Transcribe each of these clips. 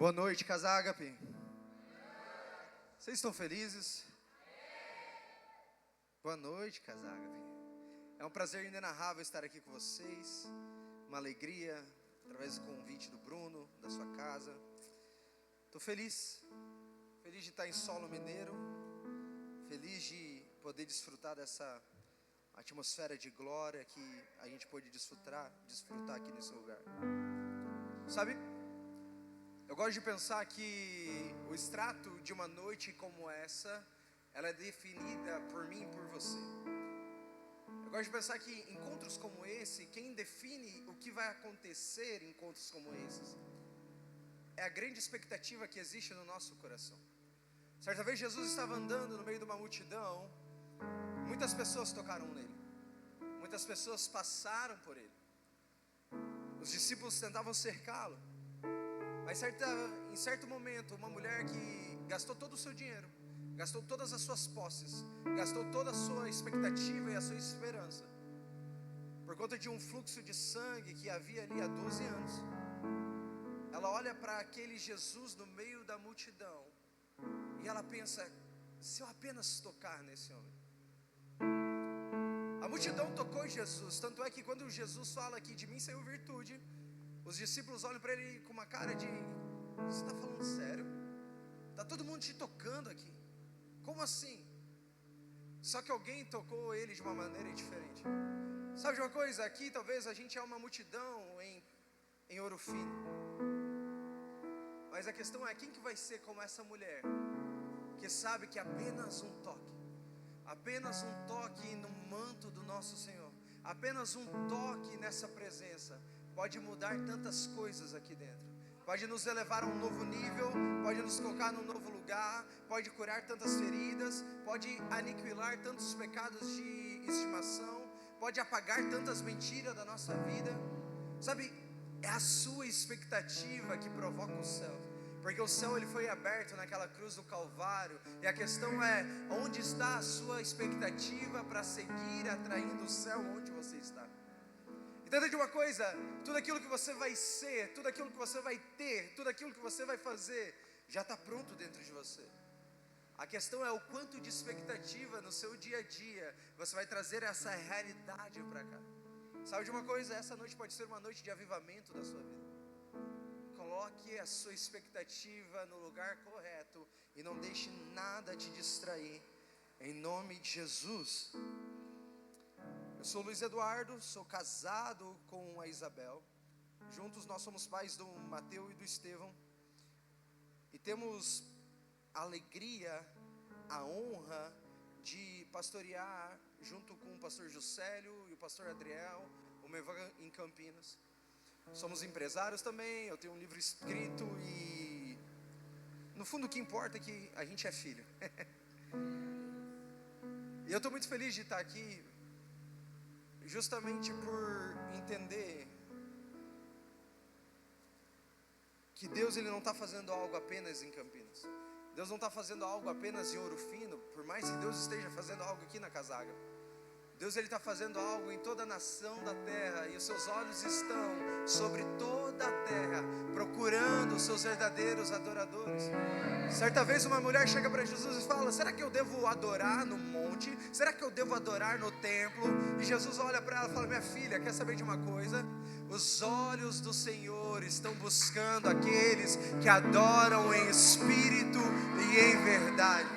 Boa noite, Casa Ágape. Vocês estão felizes? Boa noite, Casa Ágape. É um prazer inenarrável estar aqui com vocês. Uma alegria, através do convite do Bruno, da sua casa. Estou feliz de estar em solo mineiro. Feliz de poder desfrutar dessa atmosfera de glória que a gente pôde desfrutar aqui nesse lugar. Sabe? Eu gosto de pensar que o extrato de uma noite como essa, ela é definida por mim e por você. Eu gosto de pensar que encontros como esse, quem define o que vai acontecer em encontros como esses, é a grande expectativa que existe no nosso coração. Certa vez Jesus estava andando no meio de uma multidão, muitas pessoas tocaram nele, muitas pessoas passaram por ele, os discípulos tentavam cercá-lo. Mas em certo momento, uma mulher que gastou todo o seu dinheiro, gastou todas as suas posses, gastou toda a sua expectativa e a sua esperança, por conta de um fluxo de sangue que havia ali há 12 anos, ela olha para aquele Jesus no meio da multidão, e ela pensa, se eu apenas tocar nesse homem. A multidão tocou Jesus, tanto é que quando Jesus fala que de mim saiu virtude, os discípulos olham para ele com uma cara de: você está falando sério? Está todo mundo te tocando aqui, como assim? Só que alguém tocou ele de uma maneira diferente. Sabe de uma coisa? Aqui talvez a gente é uma multidão em ouro fino, mas a questão é, quem que vai ser como essa mulher, que sabe que apenas um toque no manto do nosso Senhor, apenas um toque nessa presença, pode mudar tantas coisas aqui dentro, pode nos elevar a um novo nível, pode nos colocar num novo lugar, pode curar tantas feridas, pode aniquilar tantos pecados de estimação, pode apagar tantas mentiras da nossa vida. Sabe, é a sua expectativa que provoca o céu, porque o céu ele foi aberto naquela cruz do Calvário, e a questão é, onde está a sua expectativa para seguir atraindo o céu onde você está? Entenda de uma coisa, tudo aquilo que você vai ser, tudo aquilo que você vai ter, tudo aquilo que você vai fazer, já está pronto dentro de você. A questão é o quanto de expectativa no seu dia a dia você vai trazer essa realidade para cá. Sabe de uma coisa, essa noite pode ser uma noite de avivamento da sua vida. Coloque a sua expectativa no lugar correto e não deixe nada te distrair, em nome de Jesus. Eu sou Luiz Eduardo, sou casado com a Isabel. Juntos nós somos pais do Mateus e do Estevão. E temos a alegria, a honra de pastorear junto com o pastor Juscelio e o pastor Adriel, o Mevan em Campinas. Somos empresários também, eu tenho um livro escrito e no fundo o que importa é que a gente é filho. E eu estou muito feliz de estar aqui, justamente por entender que Deus ele não está fazendo algo apenas em Campinas. Deus não está fazendo algo apenas em Ouro Fino, por mais que Deus esteja fazendo algo aqui na Casa Ágape. Deus ele está fazendo algo em toda a nação da terra, e os seus olhos estão sobre toda a terra, procurando os seus verdadeiros adoradores. Certa vez uma mulher chega para Jesus e fala: será que eu devo adorar no monte? Será que eu devo adorar no templo? E Jesus olha para ela e fala: minha filha, quer saber de uma coisa? Os olhos do Senhor estão buscando aqueles que adoram em espírito e em verdade.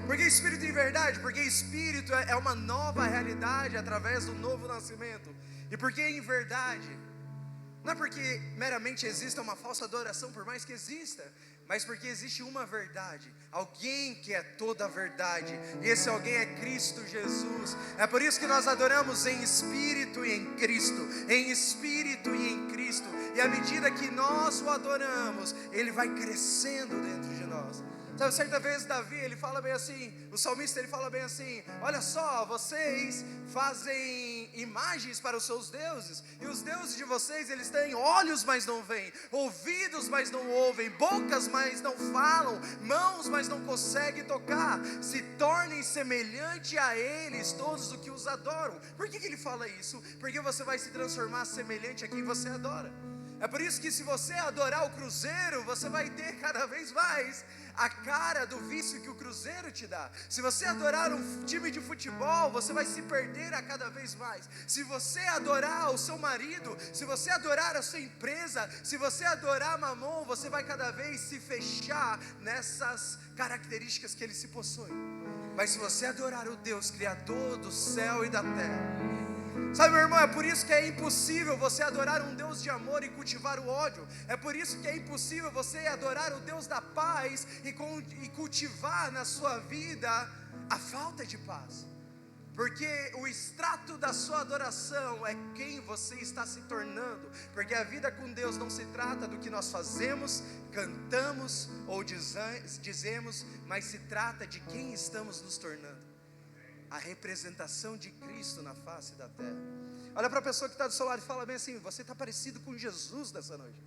Por que espírito e verdade? Porque espírito é uma nova realidade através do novo nascimento. E por que em verdade? Não é porque meramente exista uma falsa adoração, por mais que exista, mas porque existe uma verdade, alguém que é toda a verdade, e esse alguém é Cristo Jesus. É por isso que nós adoramos em espírito e em Cristo, em espírito e em Cristo. E à medida que nós o adoramos, ele vai crescendo dentro de nós. Sabe, certa vez Davi, ele fala bem assim, o salmista ele fala bem assim: olha só, vocês fazem imagens para os seus deuses, e os deuses de vocês, eles têm olhos, mas não veem, ouvidos, mas não ouvem, bocas, mas não falam, mãos, mas não conseguem tocar. Se tornem semelhante a eles todos os que os adoram. Por que ele fala isso? Porque você vai se transformar semelhante a quem você adora. É por isso que se você adorar o Cruzeiro, você vai ter cada vez mais a cara do vício que o Cruzeiro te dá. Se você adorar um time de futebol, você vai se perder a cada vez mais. Se você adorar o seu marido, se você adorar a sua empresa, se você adorar Mamon, você vai cada vez se fechar nessas características que ele se possui. Mas se você adorar o Deus Criador do céu e da terra, sabe, meu irmão, é por isso que é impossível você adorar um Deus de amor e cultivar o ódio. É por isso que é impossível você adorar o Deus da paz e cultivar na sua vida a falta de paz. Porque o extrato da sua adoração é quem você está se tornando. Porque a vida com Deus não se trata do que nós fazemos, cantamos ou dizemos, mas se trata de quem estamos nos tornando. A representação de Cristo na face da terra. Olha para a pessoa que está do seu lado e fala bem assim: você está parecido com Jesus nessa noite.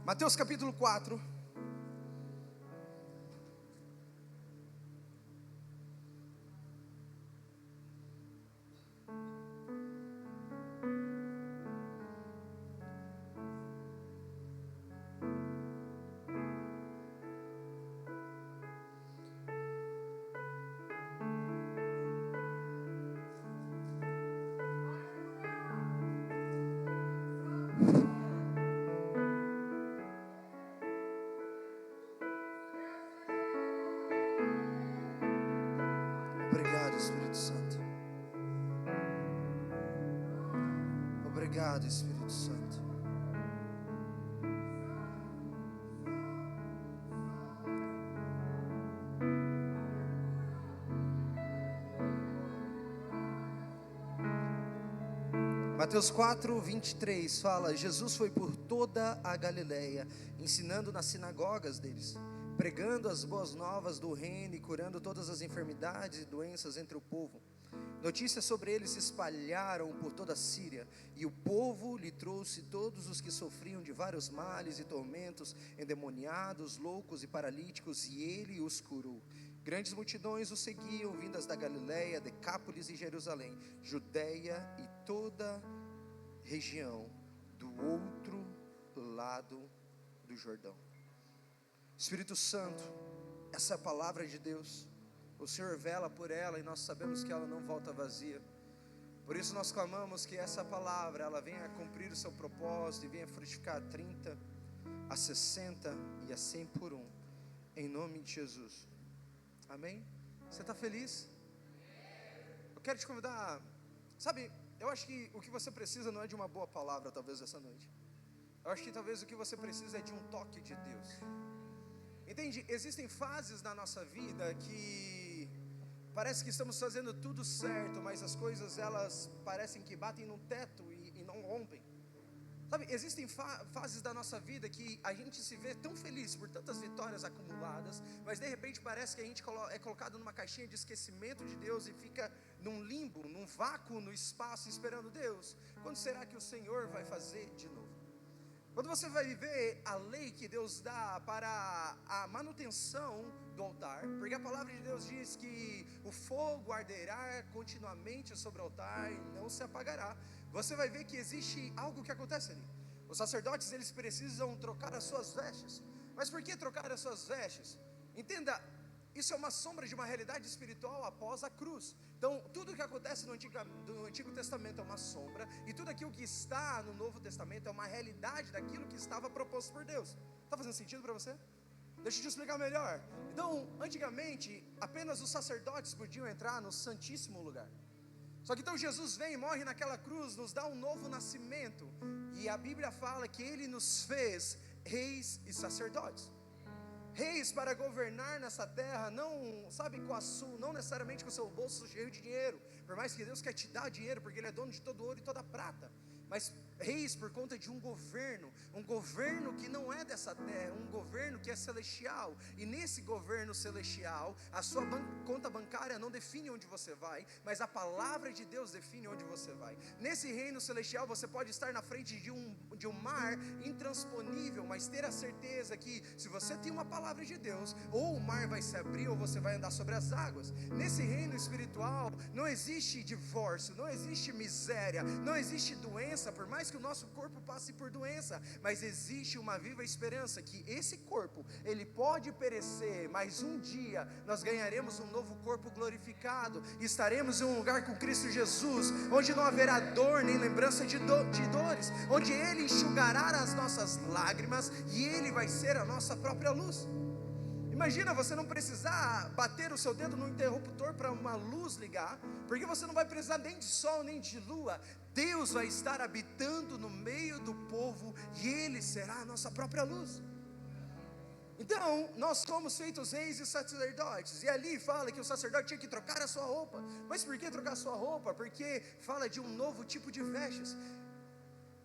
Mateus capítulo 4. Obrigado, Espírito Santo. Obrigado, Espírito Santo. Mateus 4, 23 fala: Jesus foi por toda a Galileia, ensinando nas sinagogas deles, pregando as boas novas do reino e curando todas as enfermidades e doenças entre o povo. Notícias sobre ele se espalharam por toda a Síria, e o povo lhe trouxe todos os que sofriam de vários males e tormentos, endemoniados, loucos e paralíticos, e ele os curou. Grandes multidões o seguiam, vindas da Galileia, Decápolis e Jerusalém, Judeia e toda região do outro lado do Jordão. Espírito Santo, essa é a palavra de Deus. O Senhor vela por ela e nós sabemos que ela não volta vazia. Por isso nós clamamos que essa palavra ela venha a cumprir o seu propósito e venha frutificar a 30, a 60 e a 100 por um, em nome de Jesus. Amém? Você está feliz? Eu quero te convidar. Sabe, eu acho que o que você precisa não é de uma boa palavra talvez essa noite. Eu acho que talvez o que você precisa é de um toque de Deus. Entende? Existem fases na nossa vida que parece que estamos fazendo tudo certo, mas as coisas elas parecem que batem no teto e não rompem. Sabe, existem fases da nossa vida que a gente se vê tão feliz por tantas vitórias acumuladas, mas de repente parece que a gente é colocado numa caixinha de esquecimento de Deus e fica num limbo, num vácuo no espaço esperando Deus. Quando será que o Senhor vai fazer de novo? Quando você vai viver a lei que Deus dá para a manutenção do altar, porque a palavra de Deus diz que o fogo arderá continuamente sobre o altar e não se apagará, você vai ver que existe algo que acontece ali. Os sacerdotes eles precisam trocar as suas vestes. Mas por que trocar as suas vestes? Entenda, isso é uma sombra de uma realidade espiritual após a cruz. Então, tudo que acontece no Antigo Testamento é uma sombra, e tudo aquilo que está no Novo Testamento é uma realidade daquilo que estava proposto por Deus. Está fazendo sentido para você? Deixa eu te explicar melhor. Então, antigamente, apenas os sacerdotes podiam entrar no Santíssimo Lugar. Só que então Jesus vem e morre naquela cruz, nos dá um novo nascimento, e a Bíblia fala que Ele nos fez reis e sacerdotes. Reis para governar nessa terra, não, sabe, não necessariamente com o seu bolso cheio de dinheiro, por mais que Deus quer te dar dinheiro, porque Ele é dono de todo ouro e toda prata, mas reis por conta de um governo que não é dessa terra, um governo que é celestial. E nesse governo celestial, a sua conta bancária não define onde você vai, mas a palavra de Deus define onde você vai. Nesse reino celestial, você pode estar na frente de um mar intransponível, mas ter a certeza que se você tem uma palavra de Deus, ou o mar vai se abrir, ou você vai andar sobre as águas. Nesse reino espiritual, não existe divórcio, não existe miséria, não existe doença, por mais que o nosso corpo passe por doença, mas existe uma viva esperança que esse corpo, ele pode perecer, mas um dia nós ganharemos um novo corpo glorificado, e estaremos em um lugar com Cristo Jesus, onde não haverá dor nem lembrança de dores, onde Ele enxugará as nossas lágrimas, e Ele vai ser a nossa própria luz. Imagina você não precisar bater o seu dedo no interruptor para uma luz ligar, porque você não vai precisar nem de sol nem de lua. Deus vai estar habitando no meio do povo, e Ele será a nossa própria luz. Então, nós somos feitos reis e sacerdotes, e ali fala que o sacerdote tinha que trocar a sua roupa. Mas por que trocar a sua roupa? Porque fala de um novo tipo de vestes.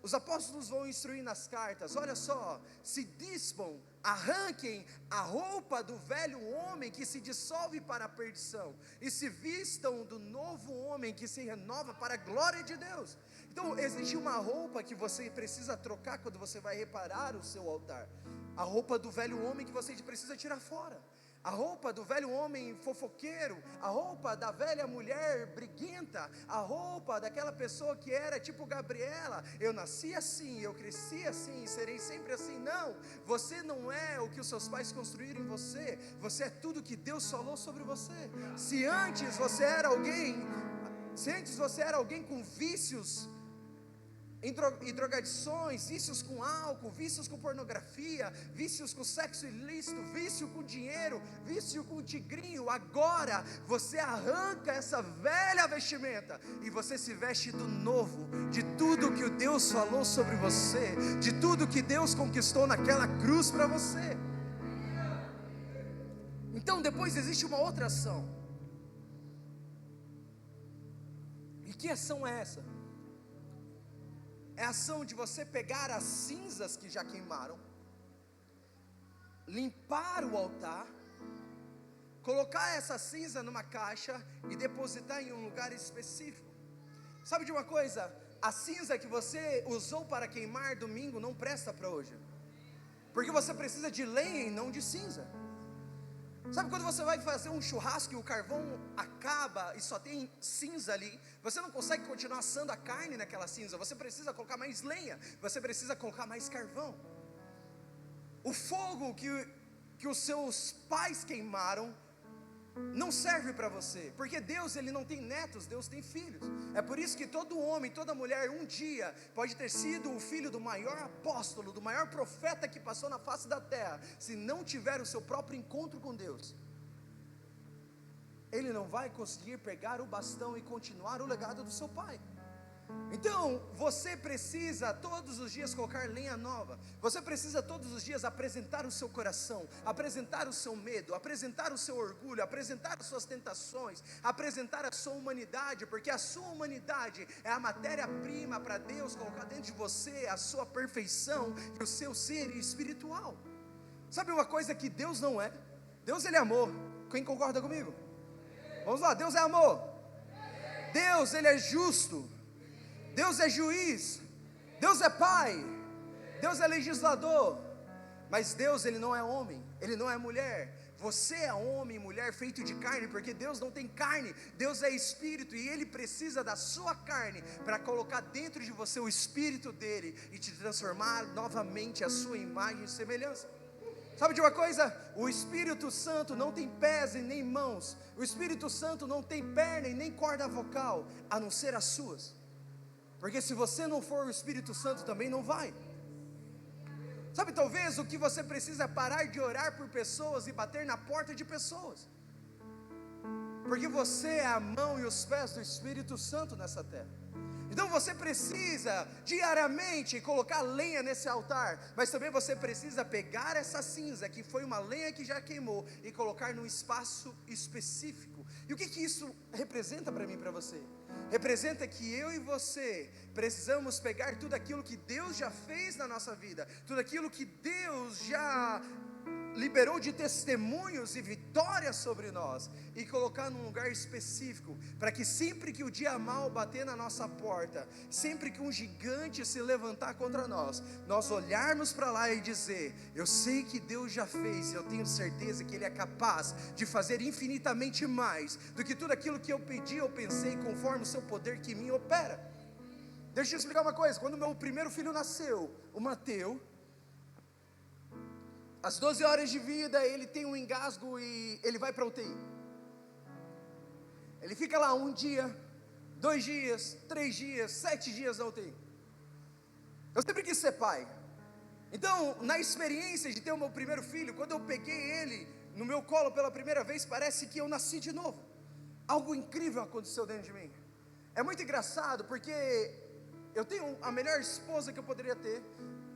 Os apóstolos vão instruir nas cartas, olha só: se dispam, arranquem a roupa do velho homem que se dissolve para a perdição, e se vistam do novo homem que se renova para a glória de Deus. Então existe uma roupa que você precisa trocar quando você vai reparar o seu altar. A roupa do velho homem que você precisa tirar fora, a roupa do velho homem fofoqueiro, a roupa da velha mulher briguenta, a roupa daquela pessoa que era tipo Gabriela: eu nasci assim, eu cresci assim, serei sempre assim. Não, você não é o que os seus pais construíram em você, você é tudo que Deus falou sobre você. Se antes você era alguém com vícios e drogadições, vícios com álcool, vícios com pornografia, vícios com sexo ilícito, vício com dinheiro, vício com tigrinho, agora você arranca essa velha vestimenta e você se veste do novo, de tudo que o Deus falou sobre você, de tudo que Deus conquistou naquela cruz para você. Então depois existe uma outra ação. E que ação é essa? É a ação de você pegar as cinzas que já queimaram, limpar o altar, colocar essa cinza numa caixa e depositar em um lugar específico. Sabe de uma coisa? A cinza que você usou para queimar domingo não presta para hoje, porque você precisa de lenha e não de cinza. Sabe quando você vai fazer um churrasco e o carvão acaba e só tem cinza ali, você não consegue continuar assando a carne naquela cinza, você precisa colocar mais lenha, você precisa colocar mais carvão. O fogo que os seus pais queimaram não serve para você, porque Deus, Ele não tem netos, Deus tem filhos. É por isso que todo homem, toda mulher um dia pode ter sido o filho do maior apóstolo, do maior profeta que passou na face da terra. Se não tiver o seu próprio encontro com Deus, ele não vai conseguir pegar o bastão e continuar o legado do seu pai. Então, você precisa todos os dias colocar lenha nova. Você precisa todos os dias apresentar o seu coração, apresentar o seu medo, apresentar o seu orgulho, apresentar as suas tentações, apresentar a sua humanidade, porque a sua humanidade é a matéria-prima para Deus colocar dentro de você a sua perfeição e o seu ser espiritual. Sabe uma coisa que Deus não é? Deus, Ele é amor. Quem concorda comigo? Vamos lá, Deus é amor. Deus, Ele é justo. Deus é juiz, Deus é pai, Deus é legislador, mas Deus, Ele não é homem, Ele não é mulher. Você é homem e mulher feito de carne, porque Deus não tem carne, Deus é espírito, e Ele precisa da sua carne para colocar dentro de você o espírito dEle e te transformar novamente a sua imagem e semelhança. Sabe de uma coisa? O Espírito Santo não tem pés e nem mãos, o Espírito Santo não tem perna e nem corda vocal, a não ser as suas. Porque se você não for, o Espírito Santo também não vai. Sabe, talvez o que você precisa é parar de orar por pessoas e bater na porta de pessoas, porque você é a mão e os pés do Espírito Santo nessa terra. Então você precisa diariamente colocar lenha nesse altar, mas também você precisa pegar essa cinza, que foi uma lenha que já queimou, e colocar num espaço específico. E o que isso representa para mim e para você? Representa que eu e você precisamos pegar tudo aquilo que Deus já fez na nossa vida, tudo aquilo que Deus já liberou de testemunhos e vitórias sobre nós, e colocar num lugar específico, para que sempre que o dia mal bater na nossa porta, sempre que um gigante se levantar contra nós, nós olharmos para lá e dizer: eu sei que Deus já fez, e eu tenho certeza que Ele é capaz de fazer infinitamente mais do que tudo aquilo que eu pedi ou pensei, conforme o seu poder que em mim opera. Deixa eu explicar uma coisa. Quando meu primeiro filho nasceu, o Mateus, às 12 horas de vida, ele tem um engasgo e ele vai para a UTI. Ele fica lá 1 dia, 2 dias, 3 dias, 7 dias na UTI. Eu sempre quis ser pai. Então, na experiência de ter o meu primeiro filho, quando eu peguei ele no meu colo pela primeira vez, parece que eu nasci de novo. Algo incrível aconteceu dentro de mim. É muito engraçado, porque eu tenho a melhor esposa que eu poderia ter,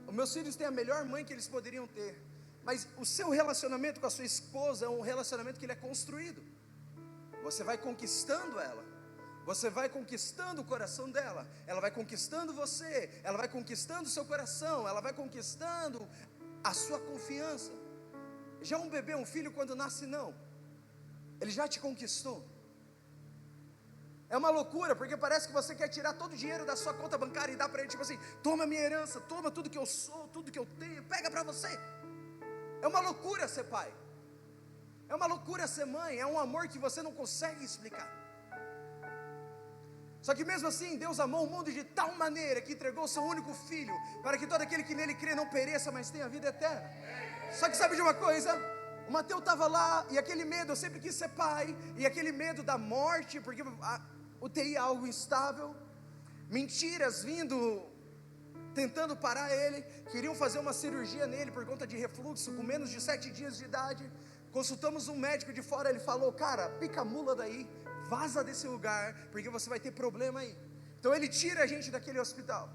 os meus filhos têm a melhor mãe que eles poderiam ter, mas o seu relacionamento com a sua esposa é um relacionamento que ele é construído. Você vai conquistando ela, você vai conquistando o coração dela, ela vai conquistando você, ela vai conquistando o seu coração, ela vai conquistando a sua confiança. Já um bebê, um filho, quando nasce, não, ele já te conquistou. É uma loucura, porque parece que você quer tirar todo o dinheiro da sua conta bancária e dar para ele, tipo assim: toma minha herança, toma tudo que eu sou, tudo que eu tenho, pega para você. É uma loucura ser pai, é uma loucura ser mãe, é um amor que você não consegue explicar. Só que mesmo assim, Deus amou o mundo de tal maneira que entregou o seu único filho, para que todo aquele que nele crê não pereça, mas tenha vida eterna. Só que sabe de uma coisa? O Mateus estava lá, e aquele medo, eu sempre quis ser pai, e aquele medo da morte, porque a UTI é algo instável, mentiras vindo, tentando parar ele, queriam fazer uma cirurgia nele por conta de refluxo, com menos de 7 dias de idade. Consultamos um médico de fora, ele falou: cara, pica a mula daí, vaza desse lugar, porque você vai ter problema aí. Então ele tira a gente daquele hospital.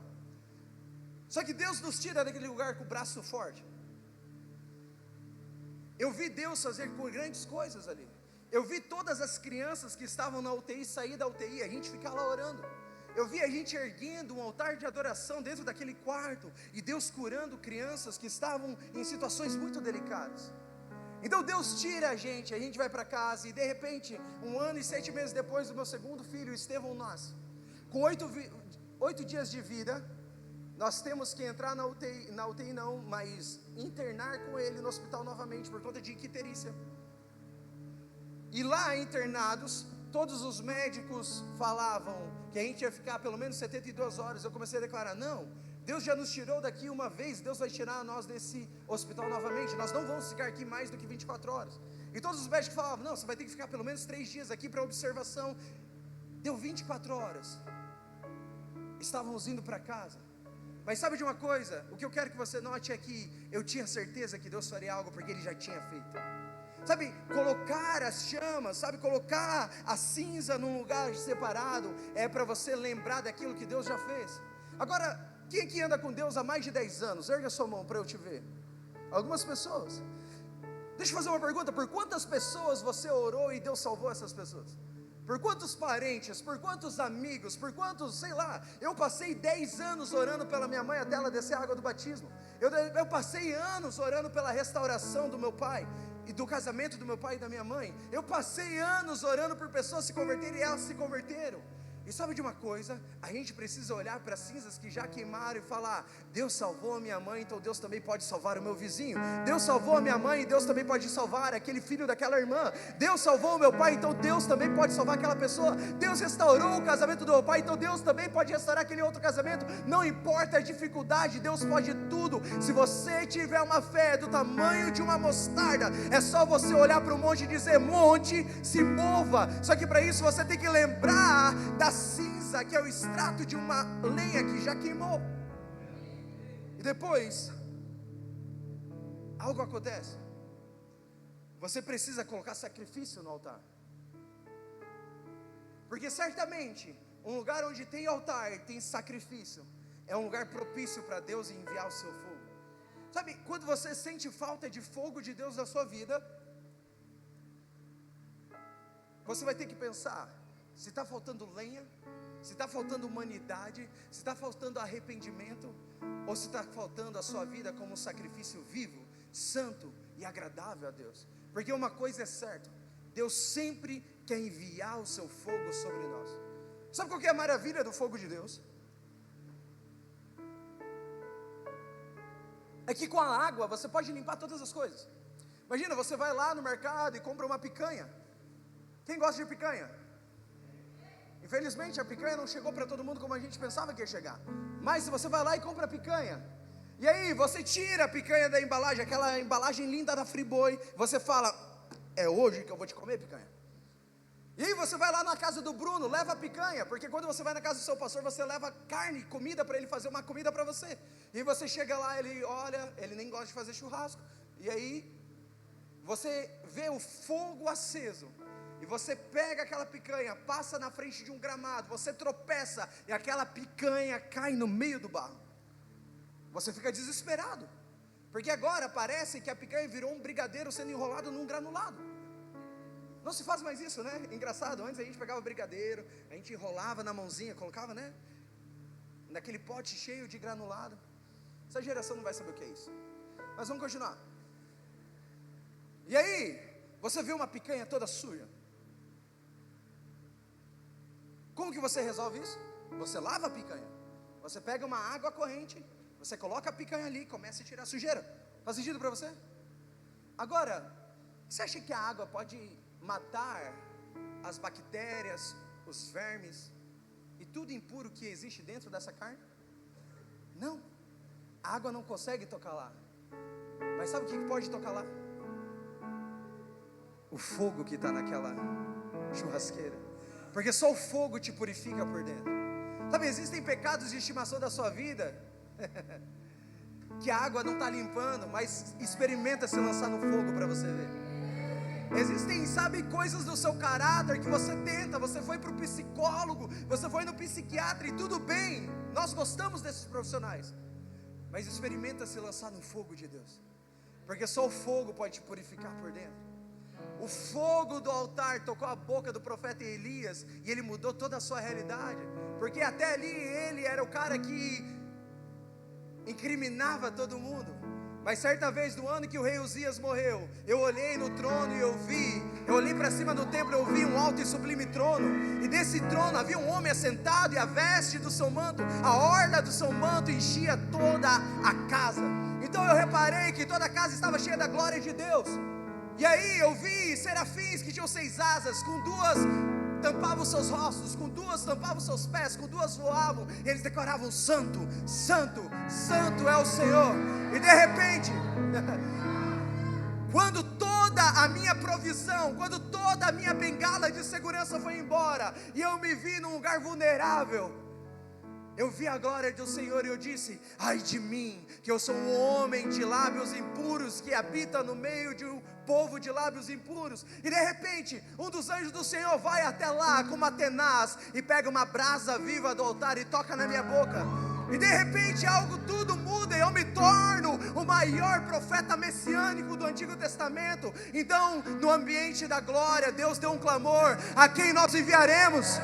Só que Deus nos tira daquele lugar com o braço forte. Eu vi Deus fazer grandes coisas ali. Eu vi todas as crianças que estavam na UTI sair da UTI, a gente ficar lá orando. Eu vi a gente erguendo um altar de adoração dentro daquele quarto, e Deus curando crianças que estavam em situações muito delicadas. Então Deus tira a gente vai para casa, e de repente, 1 ano e 7 meses depois do meu segundo filho, Estevão, nasce. Com 8 dias de vida, nós temos que entrar na UTI não, mas internar com ele no hospital novamente, por conta de icterícia. E lá internados, todos os médicos falavam que a gente ia ficar pelo menos 72 horas. Eu comecei a declarar: não, Deus já nos tirou daqui uma vez, Deus vai tirar nós desse hospital novamente, nós não vamos ficar aqui mais do que 24 horas. E todos os médicos falavam: não, você vai ter que ficar pelo menos 3 dias aqui para observação. Deu 24 horas, estávamos indo para casa. Mas sabe de uma coisa? O que eu quero que você note é que eu tinha certeza que Deus faria algo, porque Ele já tinha feito. Sabe, colocar as chamas, sabe, colocar a cinza num lugar separado, é para você lembrar daquilo que Deus já fez. Agora, quem aqui anda com Deus há mais de 10 anos? Erga sua mão para eu te ver. Algumas pessoas. Deixa eu fazer uma pergunta: por quantas pessoas você orou e Deus salvou essas pessoas? Por quantos parentes, por quantos amigos, por quantos, sei lá. Eu passei 10 anos orando pela minha mãe até ela descer a água do batismo. Eu passei anos orando pela restauração do meu pai e do casamento do meu pai e da minha mãe. Eu passei anos orando por pessoas se converterem, e elas se converteram. E sabe de uma coisa? A gente precisa olhar para as cinzas que já queimaram e falar: Deus salvou a minha mãe, então Deus também pode salvar o meu vizinho. Deus salvou a minha mãe, Deus também pode salvar aquele filho daquela irmã. Deus salvou o meu pai, então Deus também pode salvar aquela pessoa. Deus restaurou o casamento do meu pai, então Deus também pode restaurar aquele outro casamento. Não importa a dificuldade, Deus pode tudo. Se você tiver uma fé do tamanho de uma mostarda, é só você olhar para o monte e dizer: monte, se mova. Só que para isso você tem que lembrar da cinza, que é o extrato de uma lenha que já queimou. E depois algo acontece. Você precisa colocar sacrifício no altar, porque certamente um lugar onde tem altar e tem sacrifício, é um lugar propício para Deus enviar o seu fogo. Sabe, quando você sente falta de fogo de Deus na sua vida, você vai ter que pensar, se está faltando lenha, se está faltando humanidade, se está faltando arrependimento, ou se está faltando a sua vida como um sacrifício vivo, santo e agradável a Deus. Porque uma coisa é certa, Deus sempre quer enviar o seu fogo sobre nós. Sabe qual que é a maravilha do fogo de Deus? É que com a água você pode limpar todas as coisas. Imagina, você vai lá no mercado e compra uma picanha. Quem gosta de picanha? Infelizmente a picanha não chegou para todo mundo como a gente pensava que ia chegar. Mas se você vai lá e compra a picanha, e aí você tira a picanha da embalagem, aquela embalagem linda da Friboi, você fala, é hoje que eu vou te comer picanha. E aí você vai lá na casa do Bruno, leva a picanha, porque quando você vai na casa do seu pastor, você leva carne, comida para ele fazer uma comida para você. E você chega lá, ele olha, ele nem gosta de fazer churrasco, e aí você vê o fogo aceso, e você pega aquela picanha, passa na frente de um gramado, você tropeça, e aquela picanha cai no meio do barro. Você fica desesperado, porque agora parece que a picanha virou um brigadeiro sendo enrolado num granulado. Não se faz mais isso, né? Engraçado, antes a gente pegava o brigadeiro, a gente enrolava na mãozinha, colocava, né? Naquele pote cheio de granulado. Essa geração não vai saber o que é isso. Mas vamos continuar. E aí, você vê uma picanha toda suja. Como que você resolve isso? Você lava a picanha. Você pega uma água corrente, você coloca a picanha ali e começa a tirar a sujeira. Faz sentido para você? Agora, você acha que a água pode matar as bactérias, os vermes e tudo impuro que existe dentro dessa carne? Não. A água não consegue tocar lá. Mas sabe o que pode tocar lá? O fogo que está naquela churrasqueira. Porque só o fogo te purifica por dentro. Sabe, existem pecados de estimação da sua vida que a água não está limpando, mas experimenta se lançar no fogo para você ver. Existem, sabe, coisas do seu caráter que você tenta, você foi para o psicólogo, você foi no psiquiatra e tudo bem, nós gostamos desses profissionais, mas experimenta se lançar no fogo de Deus, porque só o fogo pode te purificar por dentro. O fogo do altar tocou a boca do profeta Elias e ele mudou toda a sua realidade, porque até ali ele era o cara que incriminava todo mundo. Mas certa vez, no ano que o rei Uzias morreu, eu olhei no trono e eu olhei para cima do templo, eu vi um alto e sublime trono, e desse trono havia um homem assentado, e a veste do seu manto, a orla do seu manto enchia toda a casa. Então eu reparei que toda a casa estava cheia da glória de Deus. E aí eu vi serafins que tinham 6 asas, com 2 tampavam os seus rostos, com 2 tampavam os seus pés, com 2 voavam, e eles declaravam: Santo, Santo, Santo é o Senhor. E de repente, quando toda a minha provisão, quando toda a minha bengala de segurança foi embora, e eu me vi num lugar vulnerável, eu vi a glória do Senhor e eu disse: ai de mim, que eu sou um homem de lábios impuros, que habita no meio de um povo de lábios impuros. E de repente, um dos anjos do Senhor vai até lá com uma tenaz e pega uma brasa viva do altar e toca na minha boca. E de repente algo tudo muda e eu me torno o maior profeta messiânico do Antigo Testamento. Então, no ambiente da glória, Deus deu um clamor: a quem nós enviaremos?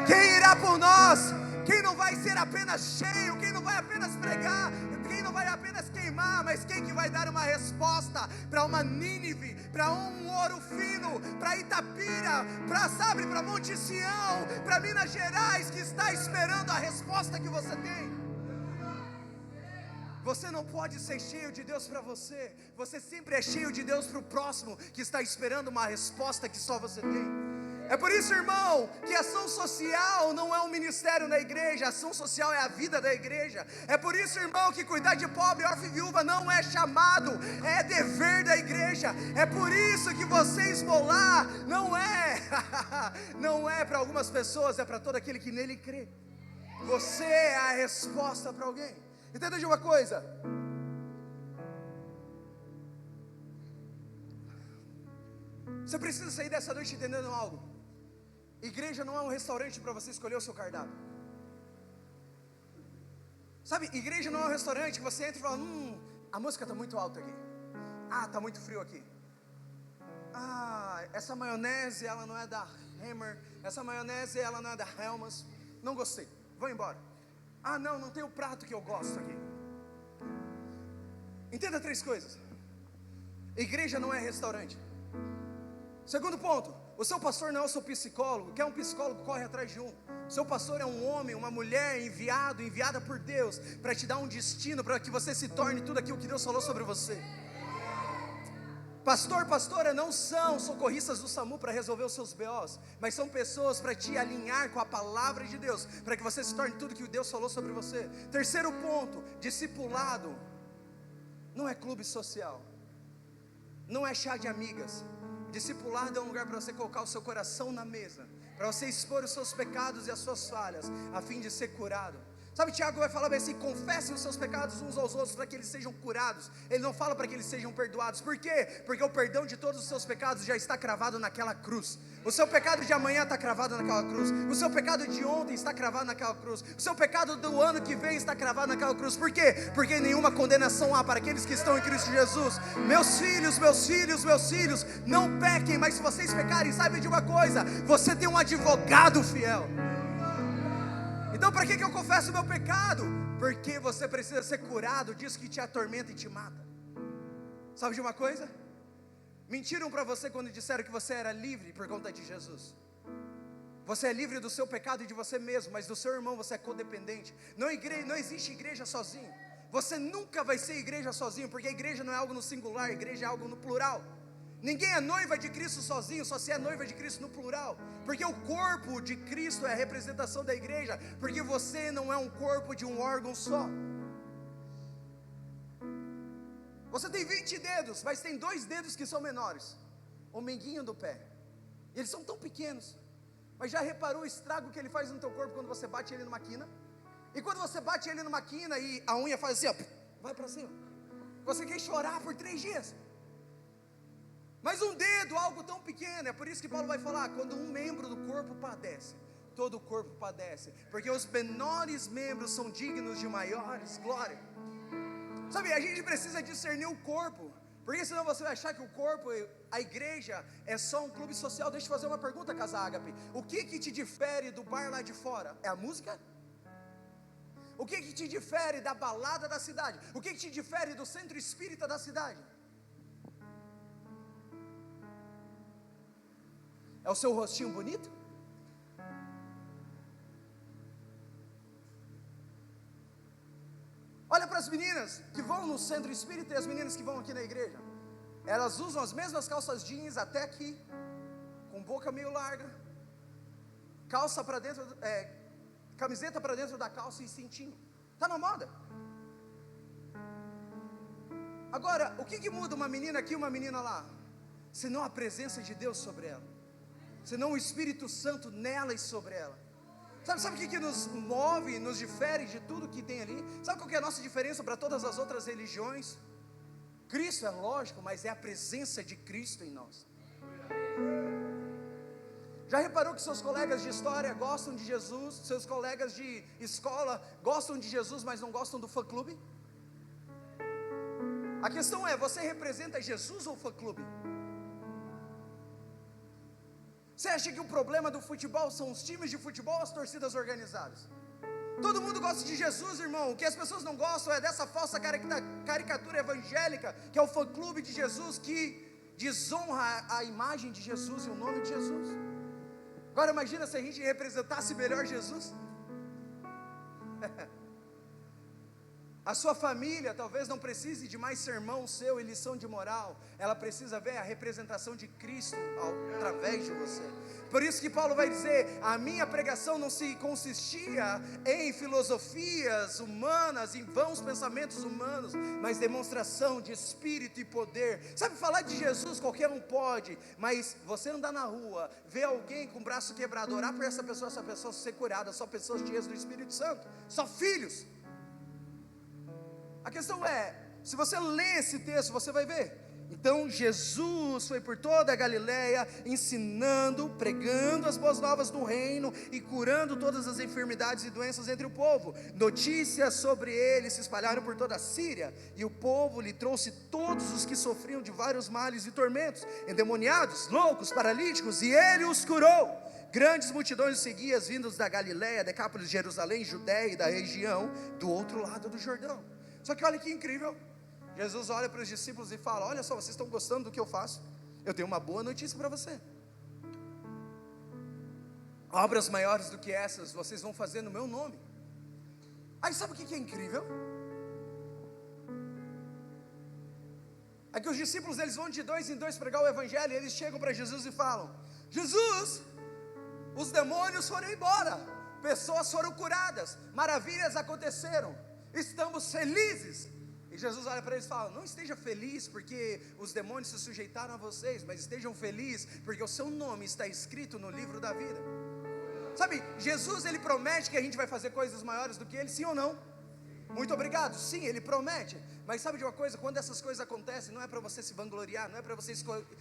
Quem irá por nós? Quem não vai ser apenas cheio, quem não vai apenas pregar, quem não vai apenas queimar, mas quem que vai dar uma resposta para uma Nínive, para um Ouro Fino, para Itapira, para Monte Sião, para Minas Gerais, que está esperando a resposta que você tem. Você não pode ser cheio de Deus para você, você sempre é cheio de Deus para o próximo, que está esperando uma resposta que só você tem. É por isso, irmão, que ação social não é um ministério na igreja, ação social é a vida da igreja. É por isso, irmão, que cuidar de pobre, órfão e viúva não é chamado, é dever da igreja. É por isso que você esmolar não é para algumas pessoas, é para todo aquele que nele crê. Você é a resposta para alguém. Entenda de uma coisa: você precisa sair dessa noite entendendo algo. Igreja não é um restaurante para você escolher o seu cardápio. Sabe, igreja não é um restaurante que você entra e fala: a música está muito alta aqui. Está muito frio aqui. Essa maionese ela não é da Hammer. Essa maionese ela não é da Helmas. Não gostei, vou embora. Não tem o prato que eu gosto aqui. Entenda 3 coisas. Igreja não é restaurante. Segundo ponto, o seu pastor não é o seu psicólogo. Quer um psicólogo, corre atrás de um. O seu pastor é um homem, uma mulher enviada por Deus para te dar um destino, para que você se torne tudo aquilo que Deus falou sobre você. Pastor, pastora não são socorristas do SAMU para resolver os seus BOs, mas são pessoas para te alinhar com a palavra de Deus, para que você se torne tudo que Deus falou sobre você. Terceiro ponto, discipulado não é clube social, não é chá de amigas. Discipulado é um lugar para você colocar o seu coração na mesa, para você expor os seus pecados e as suas falhas, a fim de ser curado. Sabe, Tiago vai falar bem assim: confessem os seus pecados uns aos outros para que eles sejam curados. Ele não fala para que eles sejam perdoados. Por quê? Porque o perdão de todos os seus pecados já está cravado naquela cruz. O seu pecado de amanhã está cravado naquela cruz. O seu pecado de ontem está cravado naquela cruz. O seu pecado do ano que vem está cravado naquela cruz. Por quê? Porque nenhuma condenação há para aqueles que estão em Cristo Jesus. Meus filhos, não pequem, mas se vocês pecarem, saibam de uma coisa: você tem um advogado fiel. Então para que eu confesso o meu pecado? Porque você precisa ser curado disso que te atormenta e te mata. Sabe de uma coisa? Mentiram para você quando disseram que você era livre por conta de Jesus. Você é livre do seu pecado e de você mesmo, mas do seu irmão você é codependente. Não existe igreja sozinho. Você nunca vai ser igreja sozinho, porque a igreja não é algo no singular, a igreja é algo no plural. Ninguém é noiva de Cristo sozinho, só se é noiva de Cristo no plural. Porque o corpo de Cristo é a representação da igreja. Porque você não é um corpo de um órgão só. Você tem 20 dedos, mas tem 2 dedos que são menores. O menguinho do pé. Eles são tão pequenos. Mas já reparou o estrago que ele faz no teu corpo quando você bate ele numa quina? E quando você bate ele numa quina e a unha faz assim, vai para cima. Você quer chorar por 3 dias. Mas um dedo, algo tão pequeno, é por isso que Paulo vai falar: quando um membro do corpo padece, todo o corpo padece, porque os menores membros são dignos de maiores glórias. Sabe, a gente precisa discernir o corpo, porque senão você vai achar que o corpo, a igreja, é só um clube social. Deixa eu fazer uma pergunta, Casa Ágape: o que te difere do bar lá de fora? É a música? O que te difere da balada da cidade? O que te difere do centro espírita da cidade? É o seu rostinho bonito? Olha para as meninas que vão no centro espírita e as meninas que vão aqui na igreja. Elas usam as mesmas calças jeans até aqui, com boca meio larga, calça para dentro, camiseta para dentro da calça e cintinho. Está na moda. Agora, o que muda uma menina aqui e uma menina lá? Senão a presença de Deus sobre ela, senão o Espírito Santo nela e sobre ela. Sabe o que nos move, nos difere de tudo que tem ali? Sabe qual que é a nossa diferença para todas as outras religiões? Cristo é lógico, mas é a presença de Cristo em nós. Já reparou que seus colegas de história gostam de Jesus? Seus colegas de escola gostam de Jesus, mas não gostam do fã-clube? A questão é: você representa Jesus ou o fã-clube? Você acha que o problema do futebol são os times de futebol ou as torcidas organizadas? Todo mundo gosta de Jesus, irmão. O que as pessoas não gostam é dessa falsa caricatura evangélica, que é o fã-clube de Jesus, que desonra a imagem de Jesus e o nome de Jesus. Agora imagina se a gente representasse melhor Jesus. A sua família talvez não precise de mais sermão seu e lição de moral. Ela precisa ver a representação de Cristo através de você. Por isso que Paulo vai dizer: a minha pregação não se consistia em filosofias humanas, em vãos pensamentos humanos, mas demonstração de espírito e poder. Sabe, falar de Jesus qualquer um pode, mas você andar na rua, ver alguém com o braço quebrado, orar por essa pessoa ser curada, só pessoas cheias do Espírito Santo, só filhos. A questão é, se você ler esse texto, você vai ver Então Jesus foi por toda a Galileia, ensinando, pregando as boas novas do reino e curando todas as enfermidades e doenças entre o povo. Notícias sobre ele se espalharam por toda a Síria, e o povo lhe trouxe todos os que sofriam de vários males e tormentos, endemoniados, loucos, paralíticos, e ele os curou. Grandes multidões seguiam, vindos da Galileia, Decápolis, Jerusalém, Judéia e da região do outro lado do Jordão. Só que olha que incrível, Jesus olha para os discípulos e fala: olha só, vocês estão gostando do que eu faço? Eu tenho uma boa notícia para você. Obras maiores do que essas vocês vão fazer no meu nome. Aí sabe o que é incrível? É que os discípulos, eles vão de 2 em 2 pregar o evangelho, e eles chegam para Jesus e falam: Jesus, os demônios foram embora, pessoas foram curadas, maravilhas aconteceram, estamos felizes. E Jesus olha para eles e fala: não esteja feliz porque os demônios se sujeitaram a vocês, mas estejam felizes porque o seu nome está escrito no livro da vida. Sabe, Jesus, ele promete que a gente vai fazer coisas maiores do que ele, sim ou não? Muito obrigado, sim, ele promete. Mas sabe de uma coisa, quando essas coisas acontecem, não é para você se vangloriar, não é para você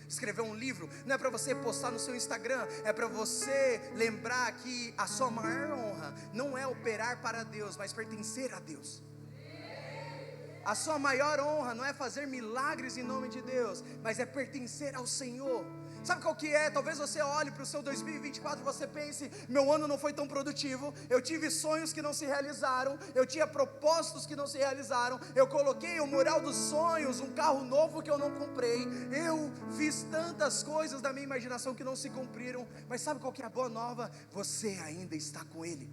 escrever um livro, não é para você postar no seu Instagram, é para você lembrar que a sua maior honra não é operar para Deus, mas pertencer a Deus. A sua maior honra não é fazer milagres em nome de Deus, mas é pertencer ao Senhor. Sabe qual que é? Talvez você olhe para o seu 2024 e você pense: meu ano não foi tão produtivo, eu tive sonhos que não se realizaram, eu tinha propósitos que não se realizaram, eu coloquei o mural dos sonhos, um carro novo que eu não comprei, eu fiz tantas coisas da minha imaginação que não se cumpriram. Mas sabe qual que é a boa nova? Você ainda está com Ele.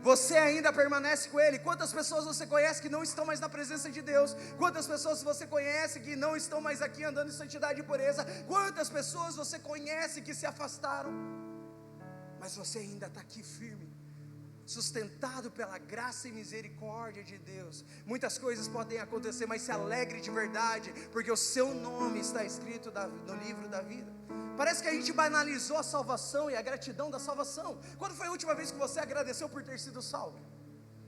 Você ainda permanece com Ele. Quantas pessoas você conhece que não estão mais na presença de Deus? Quantas pessoas você conhece que não estão mais aqui andando em santidade e pureza? Quantas pessoas você conhece que se afastaram? Mas você ainda está aqui firme, sustentado pela graça e misericórdia de Deus. Muitas coisas podem acontecer, mas se alegre de verdade, porque o seu nome está escrito no livro da vida. Parece que a gente banalizou a salvação e a gratidão da salvação. Quando foi a última vez que você agradeceu por ter sido salvo?